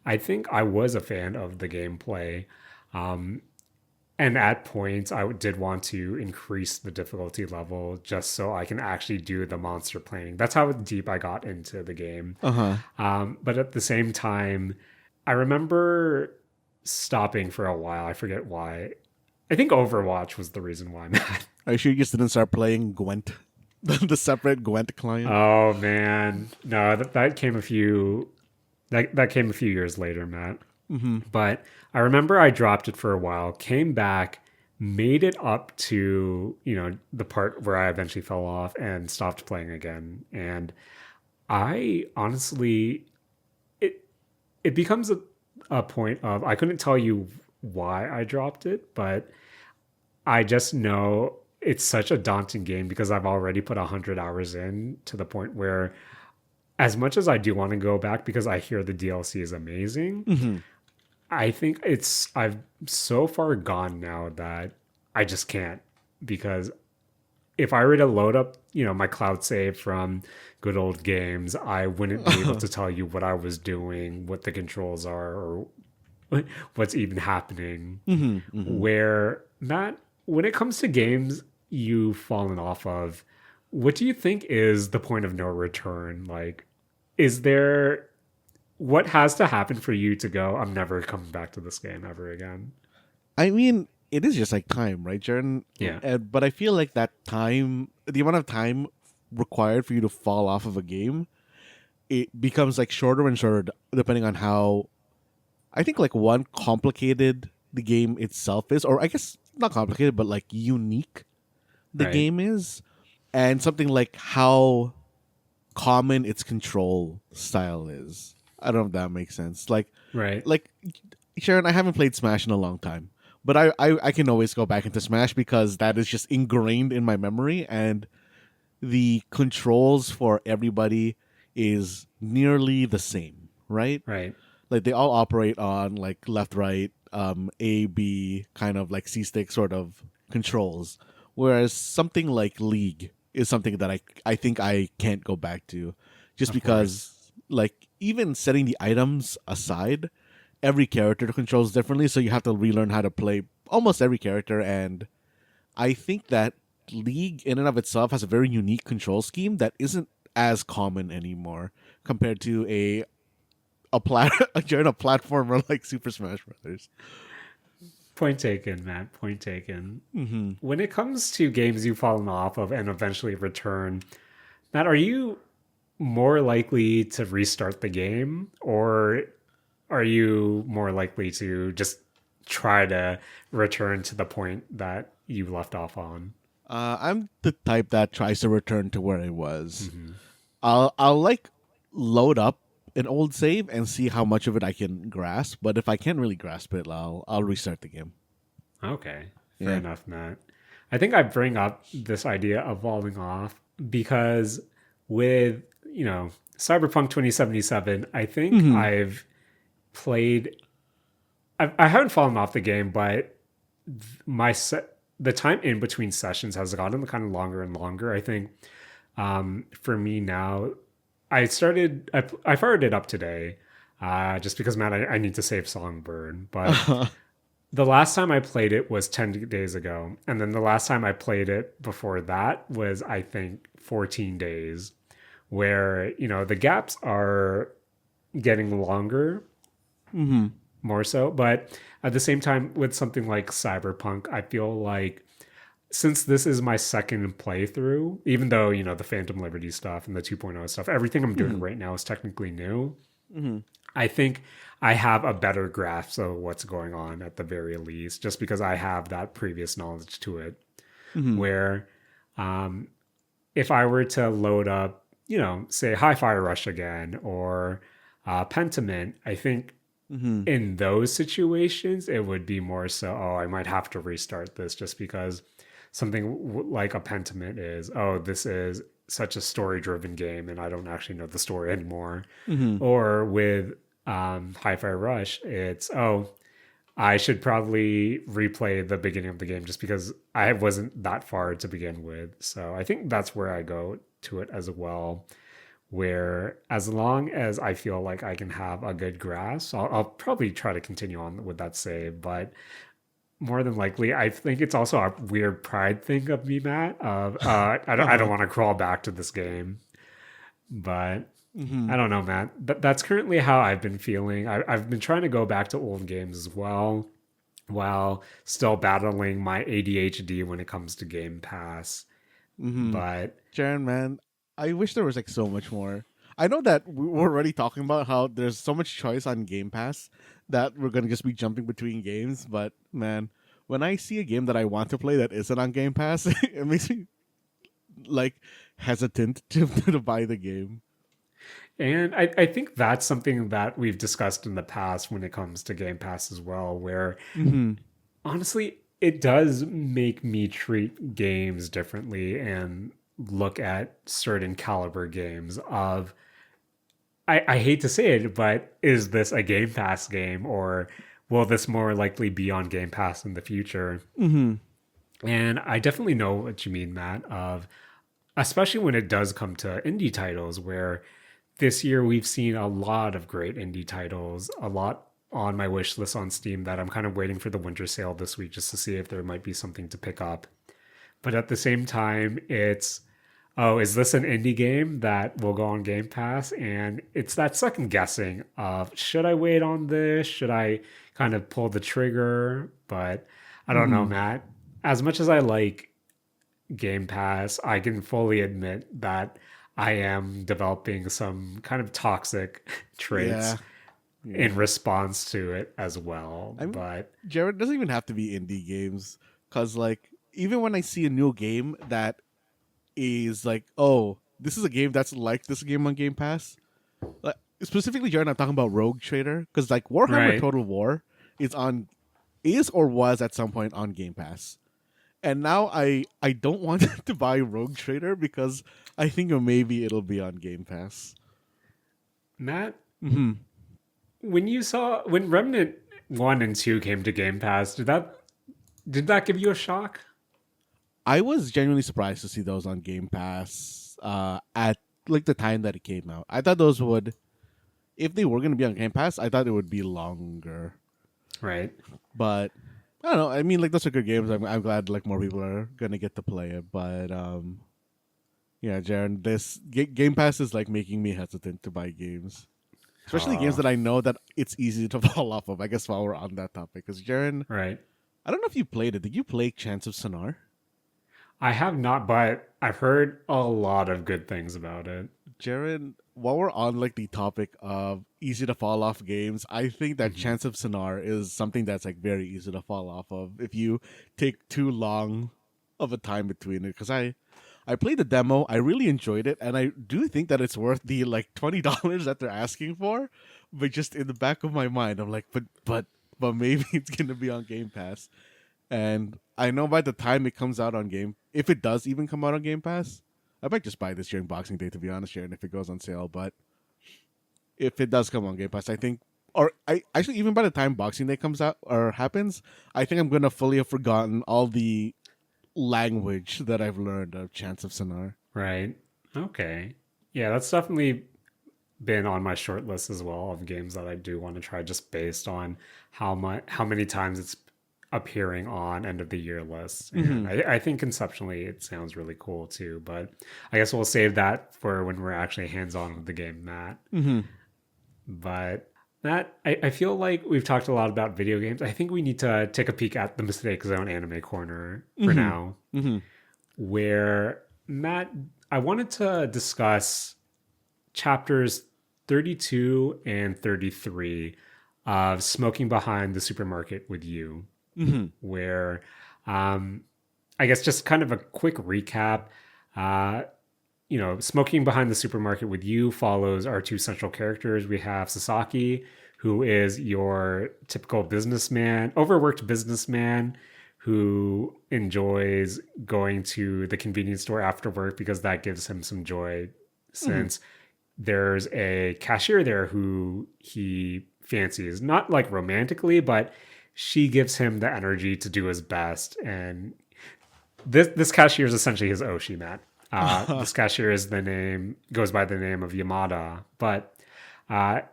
I think I was a fan of the gameplay. And at points, I did want to increase the difficulty level just so I can actually do the monster planning. That's how deep I got into the game. But at the same time, I remember stopping for a while. I forget why. I think Overwatch was the reason why, Matt. Are you sure you just didn't start playing Gwent? The separate Gwent client? Oh, man. No, that came a few... That came a few years later, Matt. But I remember I dropped it for a while, came back, made it up to, the part where I eventually fell off and stopped playing again. And I honestly... It becomes a point of, I couldn't tell you why I dropped it, but I just know it's such a daunting game because I've already put 100 hours in to the point where, as much as I do want to go back because I hear the DLC is amazing, I think I've so far gone now that I just can't, because if I were to load up, my cloud save from good old games, I wouldn't be able to tell you what I was doing, what the controls are, or what's even happening. Where, Matt, when it comes to games you've fallen off of, what do you think is the point of no return? Like, is there what has to happen for you to go, I'm never coming back to this game ever again? I mean, it is just like time, right, Jaren? Yeah. But I feel like that time, the amount of time required for you to fall off of a game, it becomes like shorter and shorter depending on how, I think, like, one, complicated the game itself is, or I guess not complicated, but like unique the Right. game is, and something like how common its control style is. I don't know if that makes sense. Right. Like Sharon, I haven't played Smash in a long time, but I can always go back into Smash because that is just ingrained in my memory, and the controls for everybody is nearly the same, right? Right. Like they all operate on like left, right, A, B, kind of like C stick sort of controls. Whereas something like League is something that I think I can't go back to, just Of because course. like even setting the items aside, every character controls differently, so you have to relearn how to play almost every character. And I think that League in and of itself has a very unique control scheme that isn't as common anymore compared to a a platformer like Super Smash Brothers. Point taken, Matt. Point taken. Mm-hmm. When it comes to games you've fallen off of and eventually return, Matt, are you more likely to restart the game, or are you more likely to just try to return to the point that you left off on? I'm the type that tries to return to where I was. Mm-hmm. I'll like load up an old save and see how much of it I can grasp. But if I can't really grasp it, I'll restart the game. Okay, fair Yeah. enough, Matt. I think I bring up this idea of falling off because with, Cyberpunk 2077, I think Mm-hmm. I've played, I haven't fallen off the game, but the time in between sessions has gotten kind of longer and longer. I think for me now, I fired it up today just because, Matt, I need to save Songbird, but the last time I played it was 10 days ago. And then the last time I played it before that was, I think, 14 days, where, the gaps are getting longer, Mm-hmm. more so. But at the same time, with something like Cyberpunk, I feel like since this is my second playthrough, even though, the Phantom Liberty stuff and the 2.0 stuff, everything I'm doing Mm-hmm. right now is technically new. Mm-hmm. I think I have a better grasp of what's going on at the very least, just because I have that previous knowledge to it. Mm-hmm. Where if I were to load up, say High Fire Rush again or Pentiment, I think Mm-hmm. in those situations, it would be more so, oh, I might have to restart this just because something like a Pentiment is, oh, this is such a story driven game and I don't actually know the story anymore. Mm-hmm. Or with Hi-Fi Rush, it's, oh, I should probably replay the beginning of the game just because I wasn't that far to begin with. So I think that's where I go to it as well. Where as long as I feel like I can have a good grasp, I'll probably try to continue on with that save. But more than likely, I think it's also a weird pride thing of me, Matt. Of I don't Uh-huh. want to crawl back to this game, but Mm-hmm. I don't know, Matt. That's currently how I've been feeling. I've been trying to go back to old games as well, while still battling my ADHD when it comes to Game Pass. Mm-hmm. But Jaren, man, I wish there was like so much more. I know that we're already talking about how there's so much choice on Game Pass that we're gonna just be jumping between games, but man, when I see a game that I want to play that isn't on Game Pass, it makes me like hesitant to buy the game. and I think that's something that we've discussed in the past when it comes to Game Pass as well, where Mm-hmm. honestly, it does make me treat games differently and look at certain caliber games of I hate to say it, but is this a Game Pass game or will this more likely be on Game Pass in the future? Mm-hmm. And I definitely know what you mean, Matt, of especially when it does come to indie titles, where this year we've seen a lot of great indie titles, a lot on my wish list on Steam that I'm kind of waiting for the winter sale this week just to see if there might be something to pick up. But at the same time, it's, oh, is this an indie game that will go on Game Pass? And it's that second guessing of, should I wait on this? Should I kind of pull the trigger? But I don't know, Matt. As much as I like Game Pass, I can fully admit that I am developing some kind of toxic traits in response to it as well. But Jared, doesn't even have to be indie games, because like even when I see a new game that is like, oh, this is a game that's like this game on Game Pass. Like, specifically, Jared, I'm talking about Rogue Trader, because like Warhammer Total War is or was at some point on Game Pass. And now I don't want to buy Rogue Trader because I think maybe it'll be on Game Pass. Matt, when Remnant 1 and 2 came to Game Pass, did that give you a shock? I was genuinely surprised to see those on Game Pass at like the time that it came out. I thought those would, if they were going to be on Game Pass, I thought it would be longer. Right. But I don't know. I mean, like, those are good games. I'm glad like more people are gonna get to play it. But yeah, Jaren, this Game Pass is like making me hesitant to buy games, especially games that I know that it's easy to fall off of. I guess while we're on that topic, because Jaren, right? I don't know if you played it. Did you play Chance of Sonar? I have not, but I've heard a lot of good things about it. Jaren, while we're on like the topic of easy to fall off games, I think that Chance of Sonar is something that's like very easy to fall off of if you take too long of a time between it. Because I played the demo, I really enjoyed it, and I do think that it's worth the like $20 that they're asking for. But just in the back of my mind, I'm like, but maybe it's gonna be on Game Pass. And I know by the time it comes out on if it does even come out on Game Pass, I might just buy this during Boxing Day, to be honest, Sharon, if it goes on sale. But if it does come on Game Pass, I think, or I actually, even by the time Boxing Day comes out or happens, I think I'm going to fully have forgotten all the language that I've learned of Chance of Sonar. Right. Okay. Yeah, that's definitely been on my short list as well of games that I do want to try, just based on how many times it's appearing on end of the year lists. And I think conceptually it sounds really cool too, but I guess we'll save that for when we're actually hands-on with the game, Matt. But Matt, I feel like we've talked a lot about video games. I think we need to take a peek at the Mistake Zone Anime Corner for now, where, Matt, I wanted to discuss chapters 32 and 33 of Smoking Behind the Supermarket with You. Where I guess just kind of a quick recap. Smoking Behind the Supermarket with You follows our two central characters. We have Sasaki, who is your typical businessman, overworked businessman who enjoys going to the convenience store after work because that gives him some joy, since there's a cashier there who he fancies, not like romantically, but she gives him the energy to do his best. And this cashier is essentially his Oshi, Matt. This cashier goes by the name of Yamada. But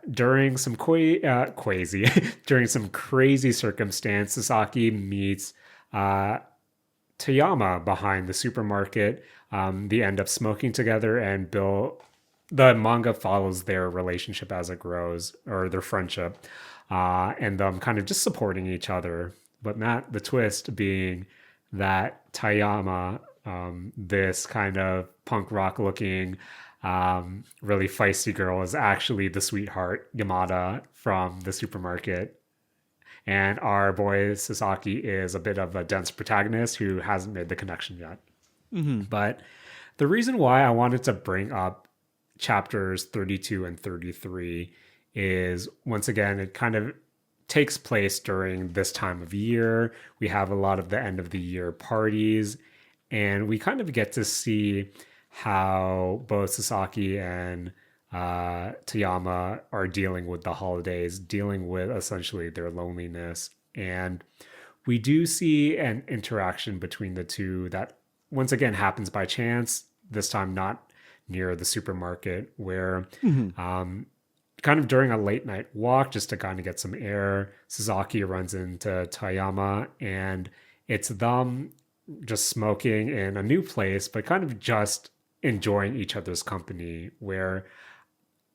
during some during some crazy circumstance, Sasaki meets Tayama behind the supermarket. They end up smoking together, and the manga follows their relationship as it grows, or their friendship. And them kind of just supporting each other. But Matt, the twist being that Tayama, this kind of punk rock looking, really feisty girl, is actually the sweetheart Yamada from the supermarket. And our boy Sasaki is a bit of a dense protagonist who hasn't made the connection yet. But the reason why I wanted to bring up chapters 32 and 33 is, once again, it kind of takes place during this time of year. We have a lot of the end of the year parties, and we kind of get to see how both Sasaki and Toyama are dealing with the holidays, dealing with essentially their loneliness. And we do see an interaction between the two that once again happens by chance, this time not near the supermarket, where Mm-hmm. kind of during a late night walk just to kind of get some air, Sasaki runs into Toyama and it's them just smoking in a new place, but kind of just enjoying each other's company. Where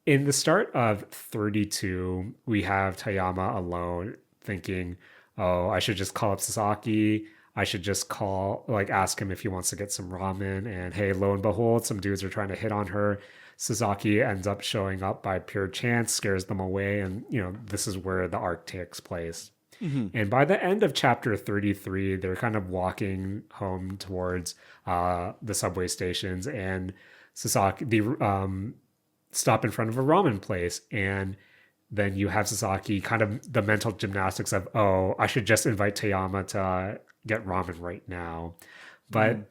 in the start of 32, we have Toyama alone thinking, oh, I should just call up Sasaki. I should just ask him if he wants to get some ramen. And hey, lo and behold, some dudes are trying to hit on her. Sasaki ends up showing up by pure chance, scares them away. And, this is where the arc takes place. Mm-hmm. And by the end of chapter 33, they're kind of walking home towards the subway stations. And the stop in front of a ramen place, and then you have Sasaki kind of the mental gymnastics of, oh, I should just invite Toyama to get ramen right now. But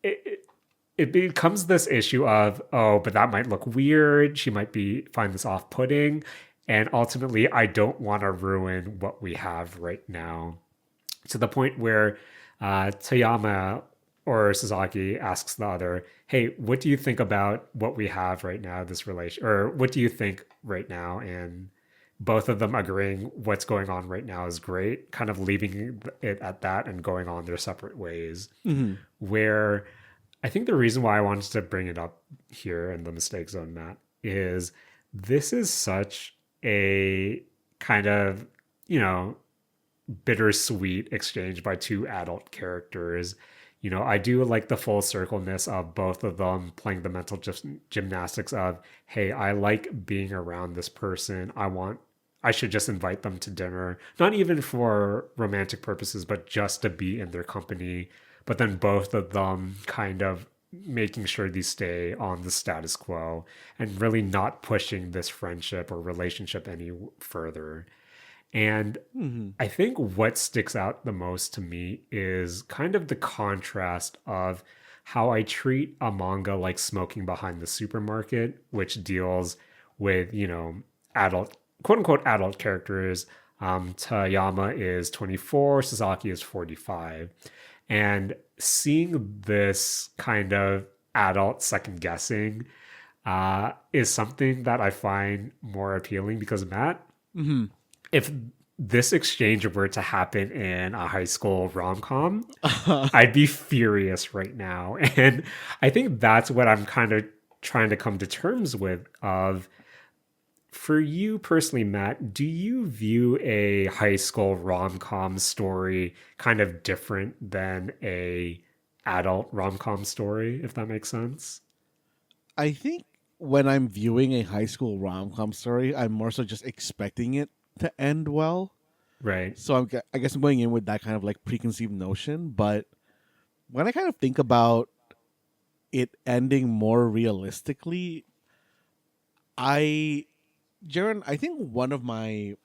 it becomes this issue of, oh, but that might look weird. She might find this off-putting. And ultimately, I don't want to ruin what we have right now. To the point where Toyama or Sasaki asks the other, hey, what do you think about what we have right now, this relation, or what do you think right now? And both of them agreeing what's going on right now is great, kind of leaving it at that and going on their separate ways. Mm-hmm. Where I think the reason why I wanted to bring it up here in the mistake zone, Matt, is this is such a kind of, bittersweet exchange by two adult characters. I do like the full circleness of both of them playing the mental gymnastics of, hey, I like being around this person. I should just invite them to dinner, not even for romantic purposes, but just to be in their company. But then both of them kind of making sure they stay on the status quo and really not pushing this friendship or relationship any further. And Mm-hmm. I think what sticks out the most to me is kind of the contrast of how I treat a manga like Smoking Behind the Supermarket, which deals with, adult, quote unquote, adult characters. Tayama is 24, Sasaki is 45. And seeing this kind of adult second guessing is something that I find more appealing because, Matt, Mm-hmm. if this exchange were to happen in a high school rom-com, I'd be furious right now. And I think that's what I'm kind of trying to come to terms with of, for you personally, Matt, do you view a high school rom-com story kind of different than a adult rom-com story, if that makes sense? I think when I'm viewing a high school rom-com story, I'm more so just expecting it to end well. Right. So I guess I'm going in with that kind of like preconceived notion. But when I kind of think about it ending more realistically, Jaren, I think one of my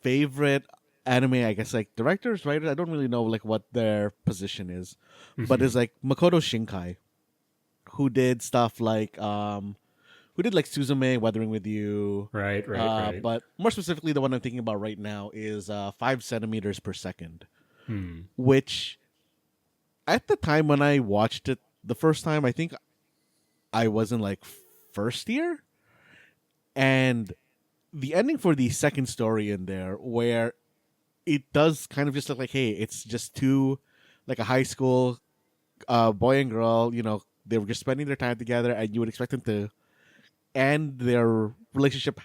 favorite anime, I guess like directors, writers, I don't really know like what their position is, but is like Makoto Shinkai, who did stuff like who did like Suzume, Weathering with You. Right. But more specifically, the one I'm thinking about right now is 5 centimeters per second, Hmm. which at the time when I watched it the first time, I think I was in like first year. And the ending for the second story in there, where it does kind of just look like, hey, it's just two, like a high school boy and girl, they were just spending their time together, and you would expect them to end their relationship,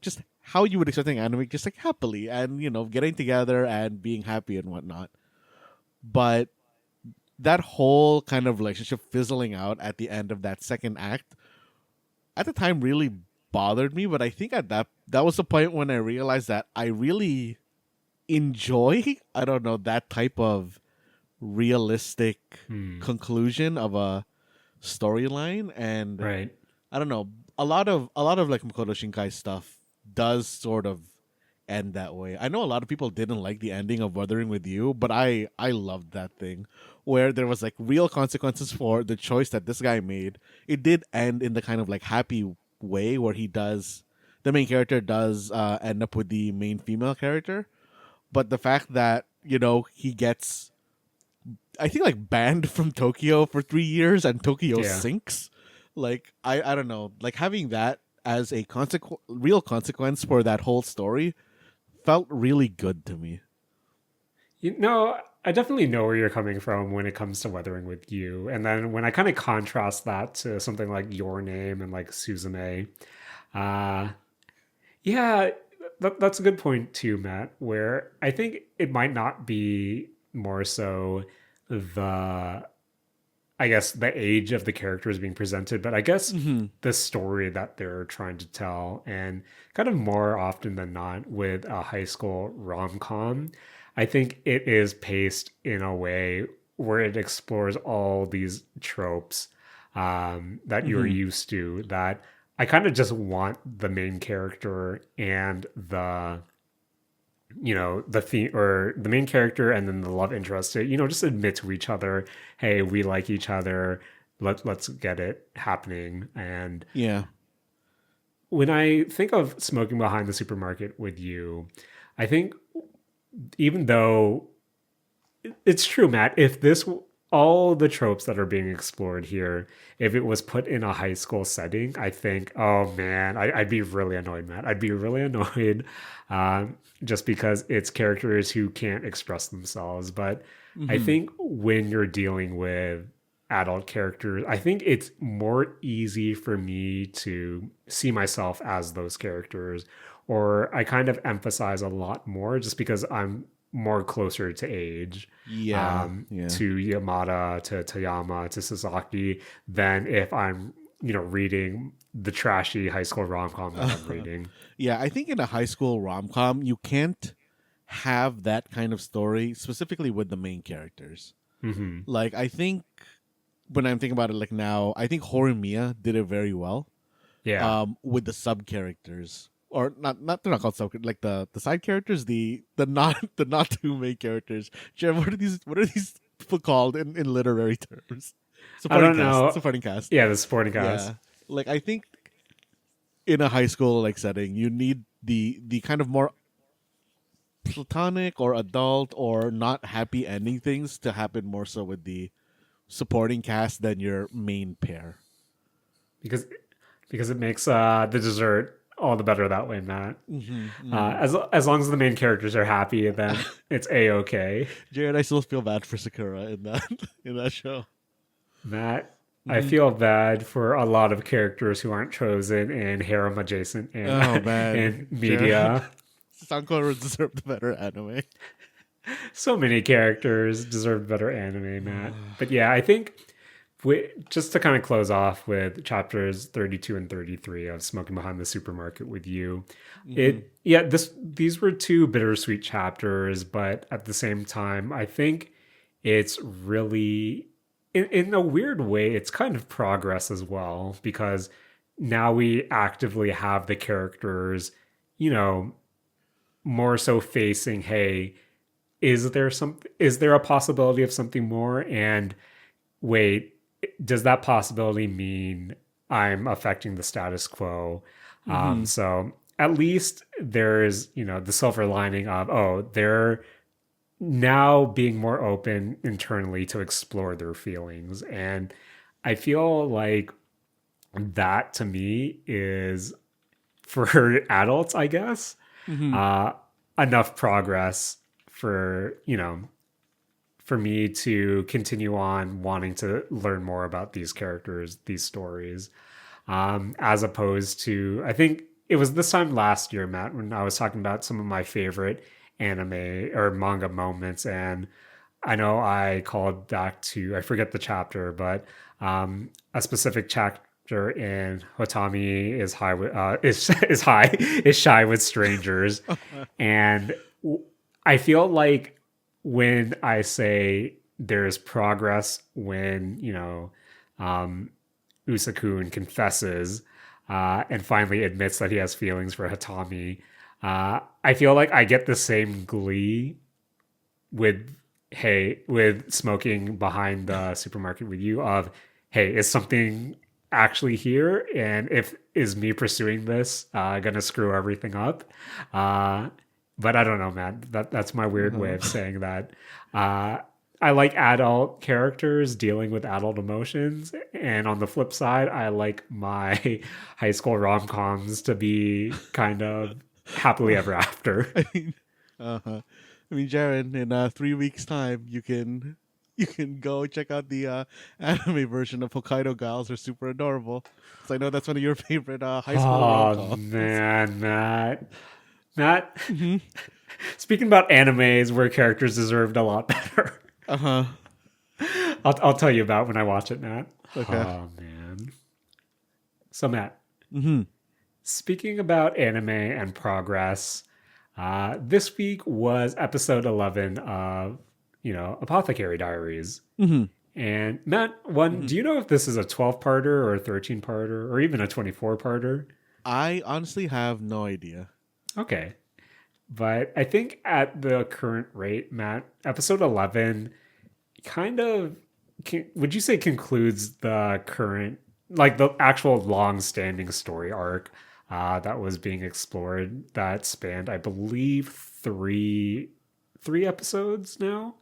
just how you would expect an anime, just like happily and, getting together and being happy and whatnot. But that whole kind of relationship fizzling out at the end of that second act at the time really bothered me. But I think at that was the point when I realized that I really enjoy, I don't know, that type of realistic conclusion of a storyline. And Right. I don't know, a lot of like Makoto Shinkai stuff does sort of end that way. I know a lot of people didn't like the ending of Wuthering With You, but I loved that thing where there was like real consequences for the choice that this guy made. It did end in the kind of like happy way where the main character does end up with the main female character, but the fact that he gets, I think, like banned from Tokyo for 3 years and Tokyo sinks. Like I don't know, like having that as a real consequence for that whole story felt really good to me. I definitely know where you're coming from when it comes to Weathering with You. And then when I kind of contrast that to something like Your Name and like Suzume, uh, yeah, that's a good point too, Matt, where I think it might not be more so the, I guess, the age of the characters being presented, but I guess the story that they're trying to tell. And kind of more often than not with a high school rom-com, I think it is paced in a way where it explores all these tropes that you're used to, that I kind of just want the main character and the theme, or the main character and then the love interest to, just admit to each other, hey, we like each other. Let's get it happening. And yeah, when I think of Smoking Behind the Supermarket with You, I think, even though it's true, Matt, if this, all the tropes that are being explored here, if it was put in a high school setting, I think, oh man, I'd be really annoyed, Matt. I'd be really annoyed, just because it's characters who can't express themselves. But I think when you're dealing with adult characters, I think it's more easy for me to see myself as those characters, or I kind of emphasize a lot more just because I'm more closer to age, to Yamada, to Toyama, to Sasaki, than if I'm, reading the trashy high school rom-com that I'm reading. Yeah, I think in a high school rom-com, you can't have that kind of story, specifically with the main characters. Like, I think, when I'm thinking about it, like now, I think Horimiya did it very well. Yeah. With the sub-characters. Or not they're not called sub, like the side characters, the not two main characters. Jen, what are these people called in literary terms? I don't know. Supporting cast. Yeah, the supporting cast. Yeah. Like, I think in a high school like setting, you need the kind of more platonic or adult or not happy ending things to happen more so with the supporting cast than your main pair. Because it makes the dessert all the better that way, Matt. As long as the main characters are happy, then it's a-okay. Jared, I still feel bad for Sakura in that show. Matt, I feel bad for a lot of characters who aren't chosen in harem adjacent in media. Sankoro deserved better anime. So many characters deserve better anime, Matt. But yeah, I think just to kind of close off with chapters 32 and 33 of Smoking Behind the Supermarket with You, these were two bittersweet chapters, but at the same time, I think it's really, in a weird way, it's kind of progress as well, because now we actively have the characters, more so facing, hey, is there a possibility of something more? And wait, does that possibility mean I'm affecting the status quo? So at least there's, the silver lining of, they're now being more open internally to explore their feelings. And I feel like that to me is, for adults, I guess, enough progress for, for me to continue on wanting to learn more about these characters, these stories, as opposed to, I think it was this time last year, Matt, when I was talking about some of my favorite anime or manga moments. And I know I called back to, I forget the chapter, but a specific chapter in Hotami is high with, is shy with strangers. And I feel like when I say there's progress, when, Usakun confesses and finally admits that he has feelings for Hatami, I feel like I get the same glee with with smoking behind the supermarket with you of, hey, is something actually here, and if is me pursuing this gonna screw everything up? But I don't know, man. That's my weird way of saying that. uh I like adult characters dealing with adult emotions, and on the flip side, I like my high school rom-coms to be kind of happily ever after. I mean, uh-huh. I mean, Jaren, in 3 weeks' time, you can go check out the anime version of Hokkaido Gals. They're super adorable. So I know that's one of your favorite high school rom Oh coms. man, Matt. Hmm. Speaking about animes where characters deserved a lot better, Uh huh. I'll tell you about when I watch it, Matt. Okay. Oh man. So Matt, Hmm. speaking about anime and progress, this week was episode 11 of Apothecary Diaries. Hmm. And Matt, one, Hmm. do you know if this is a 12-parter or a 13-parter or even a 24-parter? I honestly have no idea. Okay. But I think at the current rate, Matt, episode 11 kind of, would you say, concludes the current, like the actual long-standing story arc that was being explored that spanned, I believe, three episodes now.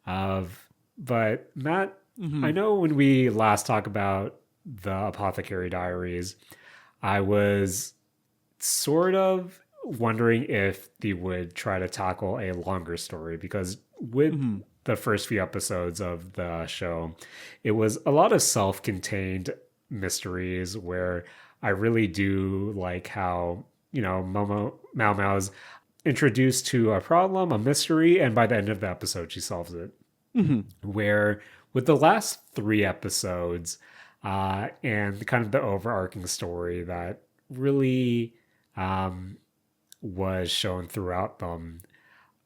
Of But Matt, I Hmm. know when we last talked about the Apothecary Diaries, I was sort of wondering if they would try to tackle a longer story, because with Hmm. the first few episodes of the show, it was a lot of self-contained mysteries where I really do like how, Momo Mao Mao's introduced to a problem, a mystery, and by the end of the episode, she solves it. Hmm. Where with the last three episodes, and kind of the overarching story that really um, was shown throughout them.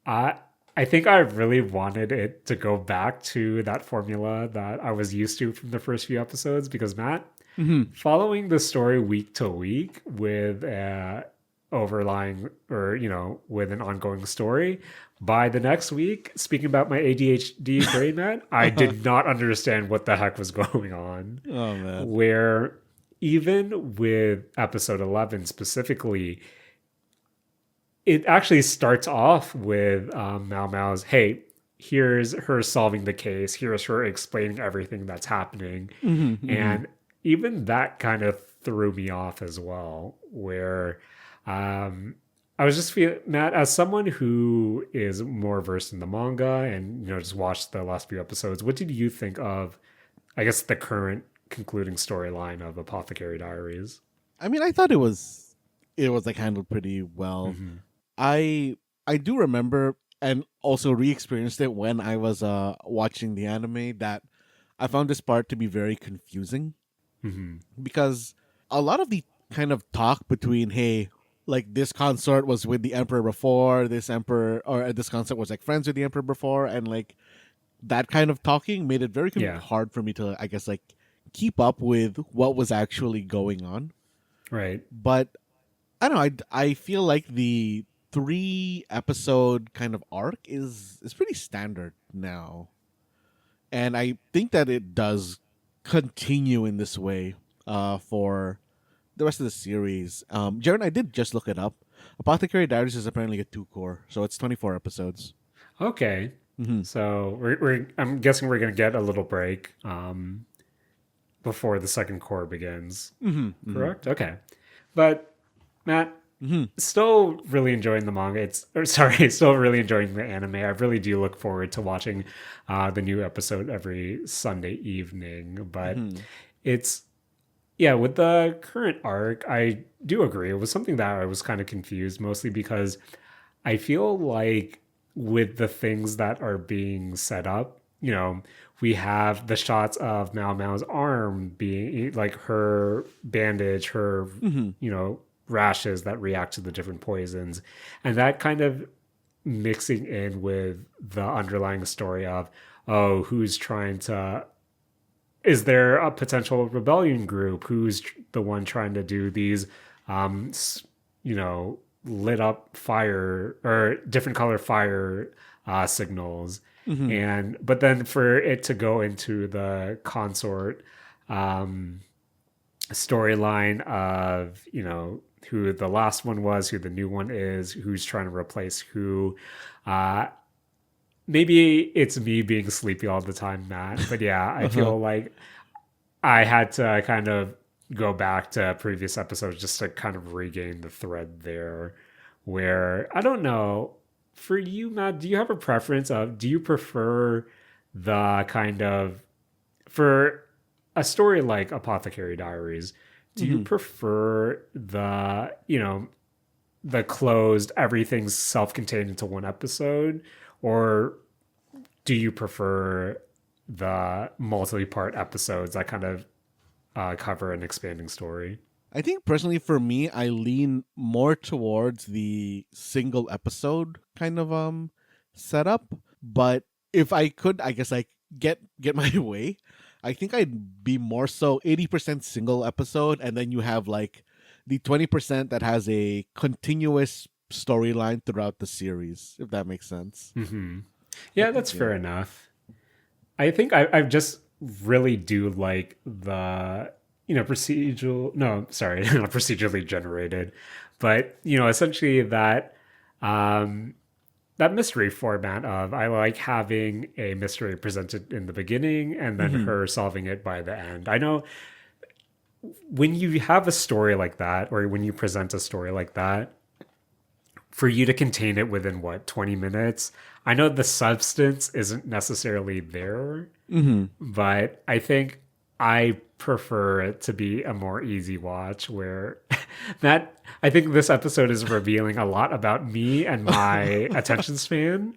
I I think I really wanted it to go back to that formula that I was used to from the first few episodes, because Matt, Hmm. following the story week to week with overlying, or with an ongoing story, by the next week, speaking about my ADHD brain, Matt, I Uh-huh. did not understand what the heck was going on. Oh man. Where even with episode 11 specifically, it actually starts off with Mao Mao's, hey, here's her solving the case, here's her explaining everything that's happening. Hmm. Hmm. And even that kind of threw me off as well, where um, I was just feeling, Matt, as someone who is more versed in the manga and, just watched the last few episodes, what did you think of, I guess, the current concluding storyline of Apothecary Diaries? I mean, I thought it was like handled pretty well. Mm-hmm. I do remember and also re-experienced it when I was watching the anime, that I found this part to be very confusing Mm-hmm. because a lot of the kind of talk between, hey, like this consort was with the emperor before, this emperor, or this consort was like friends with the emperor before, and like that kind of talking made it very Yeah, hard for me to, I guess, like keep up with what was actually going on. right. But I don't know. I feel like the 3 episode kind of arc is pretty standard now, and I think that it does continue in this way for the rest of the series. Jaren, I did just look it up. Apothecary Diaries is apparently a 2 core, so it's 24 episodes. Okay. Hmm. So I'm guessing we're gonna get a little break before the second core begins. Hmm. Hmm. Correct? Okay. But Matt, Hmm. still really enjoying the manga. Sorry, still really enjoying the anime. I really do look forward to watching the new episode every Sunday evening. But Hmm. it's yeah, with the current arc, I do agree. It was something that I was kind of confused, mostly because I feel like with the things that are being set up, we have the shots of Mao Mao's arm being like her bandage, her, Hmm. you know, rashes that react to the different poisons. And that kind of mixing in with the underlying story of, oh, who's trying to, is there a potential rebellion group? Who's the one trying to do these, um, you know, lit up fire or different color fire signals. But then for it to go into the consort storyline of, who the last one was, who the new one is, who's trying to replace who. Maybe it's me being sleepy all the time, Matt. But yeah, I feel like I had to kind of go back to previous episodes just to kind of regain the thread there. Where, I don't know, for you, Matt, do you have a preference of, do you prefer the kind of, for a story like Apothecary Diaries, do you prefer the, the closed, everything's self-contained into one episode? Or do you prefer the multi-part episodes that kind of cover an expanding story? I think personally for me, I lean more towards the single episode kind of setup. But if I could, I guess get my way, I think I'd be more so 80% single episode, and then you have like the 20% that has a continuous storyline throughout the series, if that makes sense. Yeah, that's fair enough. I think I just really do like the procedural, no, sorry, not procedurally generated, but essentially that that mystery format of, I like having a mystery presented in the beginning and then her solving it by the end. I know when you have a story like that, or when you present a story like that, for you to contain it within 20 minutes, I know the substance isn't necessarily there, but I think I prefer it to be a more easy watch, where that, I think this episode is revealing a lot about me and my attention span.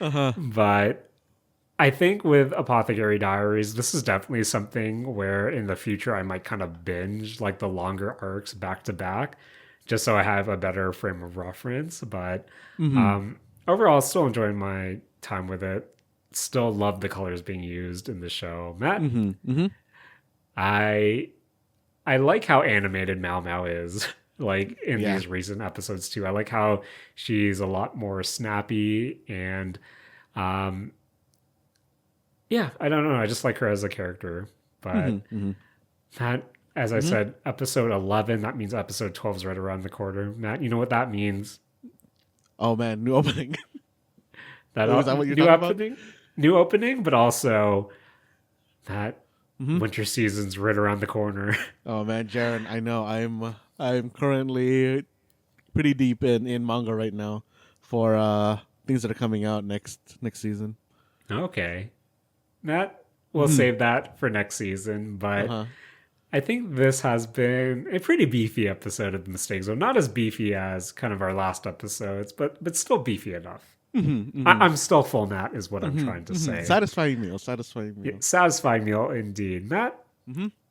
But I think with Apothecary Diaries, this is definitely something where in the future I might kind of binge like the longer arcs back to back, just so I have a better frame of reference. But overall, still enjoying my time with it. Still love the colors being used in the show. Matt, I like how animated Mao Mao is, like in these recent episodes too. I like how she's a lot more snappy, and yeah, I don't know. I just like her as a character. But that, as I said, episode 11, that means episode 12 is right around the corner. Matt, you know what that means? Oh man, new opening. Is that what you're talking about? New opening, but also that winter season's right around the corner. Oh man, Jaren, I know I'm currently pretty deep in manga right now for things that are coming out next season. Okay, Matt, we'll save that for next season, but I think this has been a pretty beefy episode of the Mistake Zone. Not as beefy as kind of our last episodes, but still beefy enough. I'm still full, Matt, is what I'm trying to say. Satisfying meal. Yeah, satisfying meal indeed. Matt,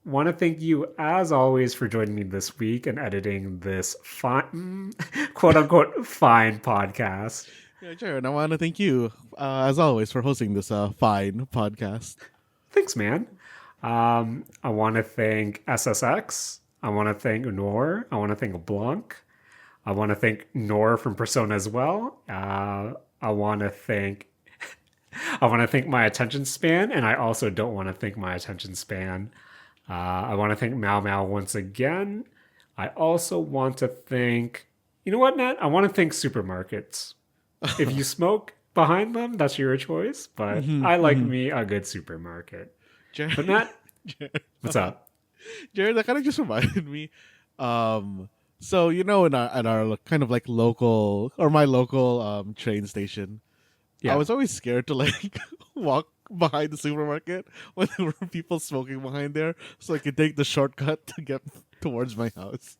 want to thank you as always for joining me this week and editing this fine, quote unquote, fine podcast. Yeah, sure. And I want to thank you, as always, for hosting this fine podcast. Thanks, man. I want to thank SSX. I want to thank Nor. I want to thank Blanc. I want to thank Nor from Persona as well. I want to thank my attention span, and I also don't want to thank my attention span. I want to thank Mao Mao once again. I also want to thank, you know what, Matt? I want to thank supermarkets. If you smoke behind them, that's your choice, but I like me a good supermarket. Jared, but Matt, what's up? Jared, that kind of just reminded me. So in our kind of like local, or my local train station, I was always scared to like walk behind the supermarket when there were people smoking behind there, so I could take the shortcut to get towards my house.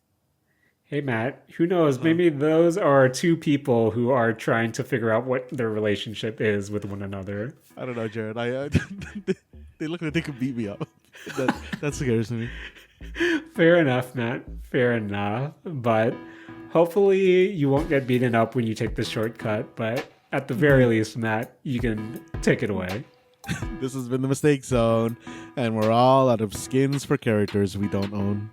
Hey Matt, who knows? Maybe those are two people who are trying to figure out what their relationship is with one another. I don't know, Jared. They look like they could beat me up. That scares me. Fair enough, Matt. Fair enough. But hopefully you won't get beaten up when you take the shortcut. But at the very least, Matt, you can take it away. This has been the Mistake Zone, and we're all out of skins for characters we don't own.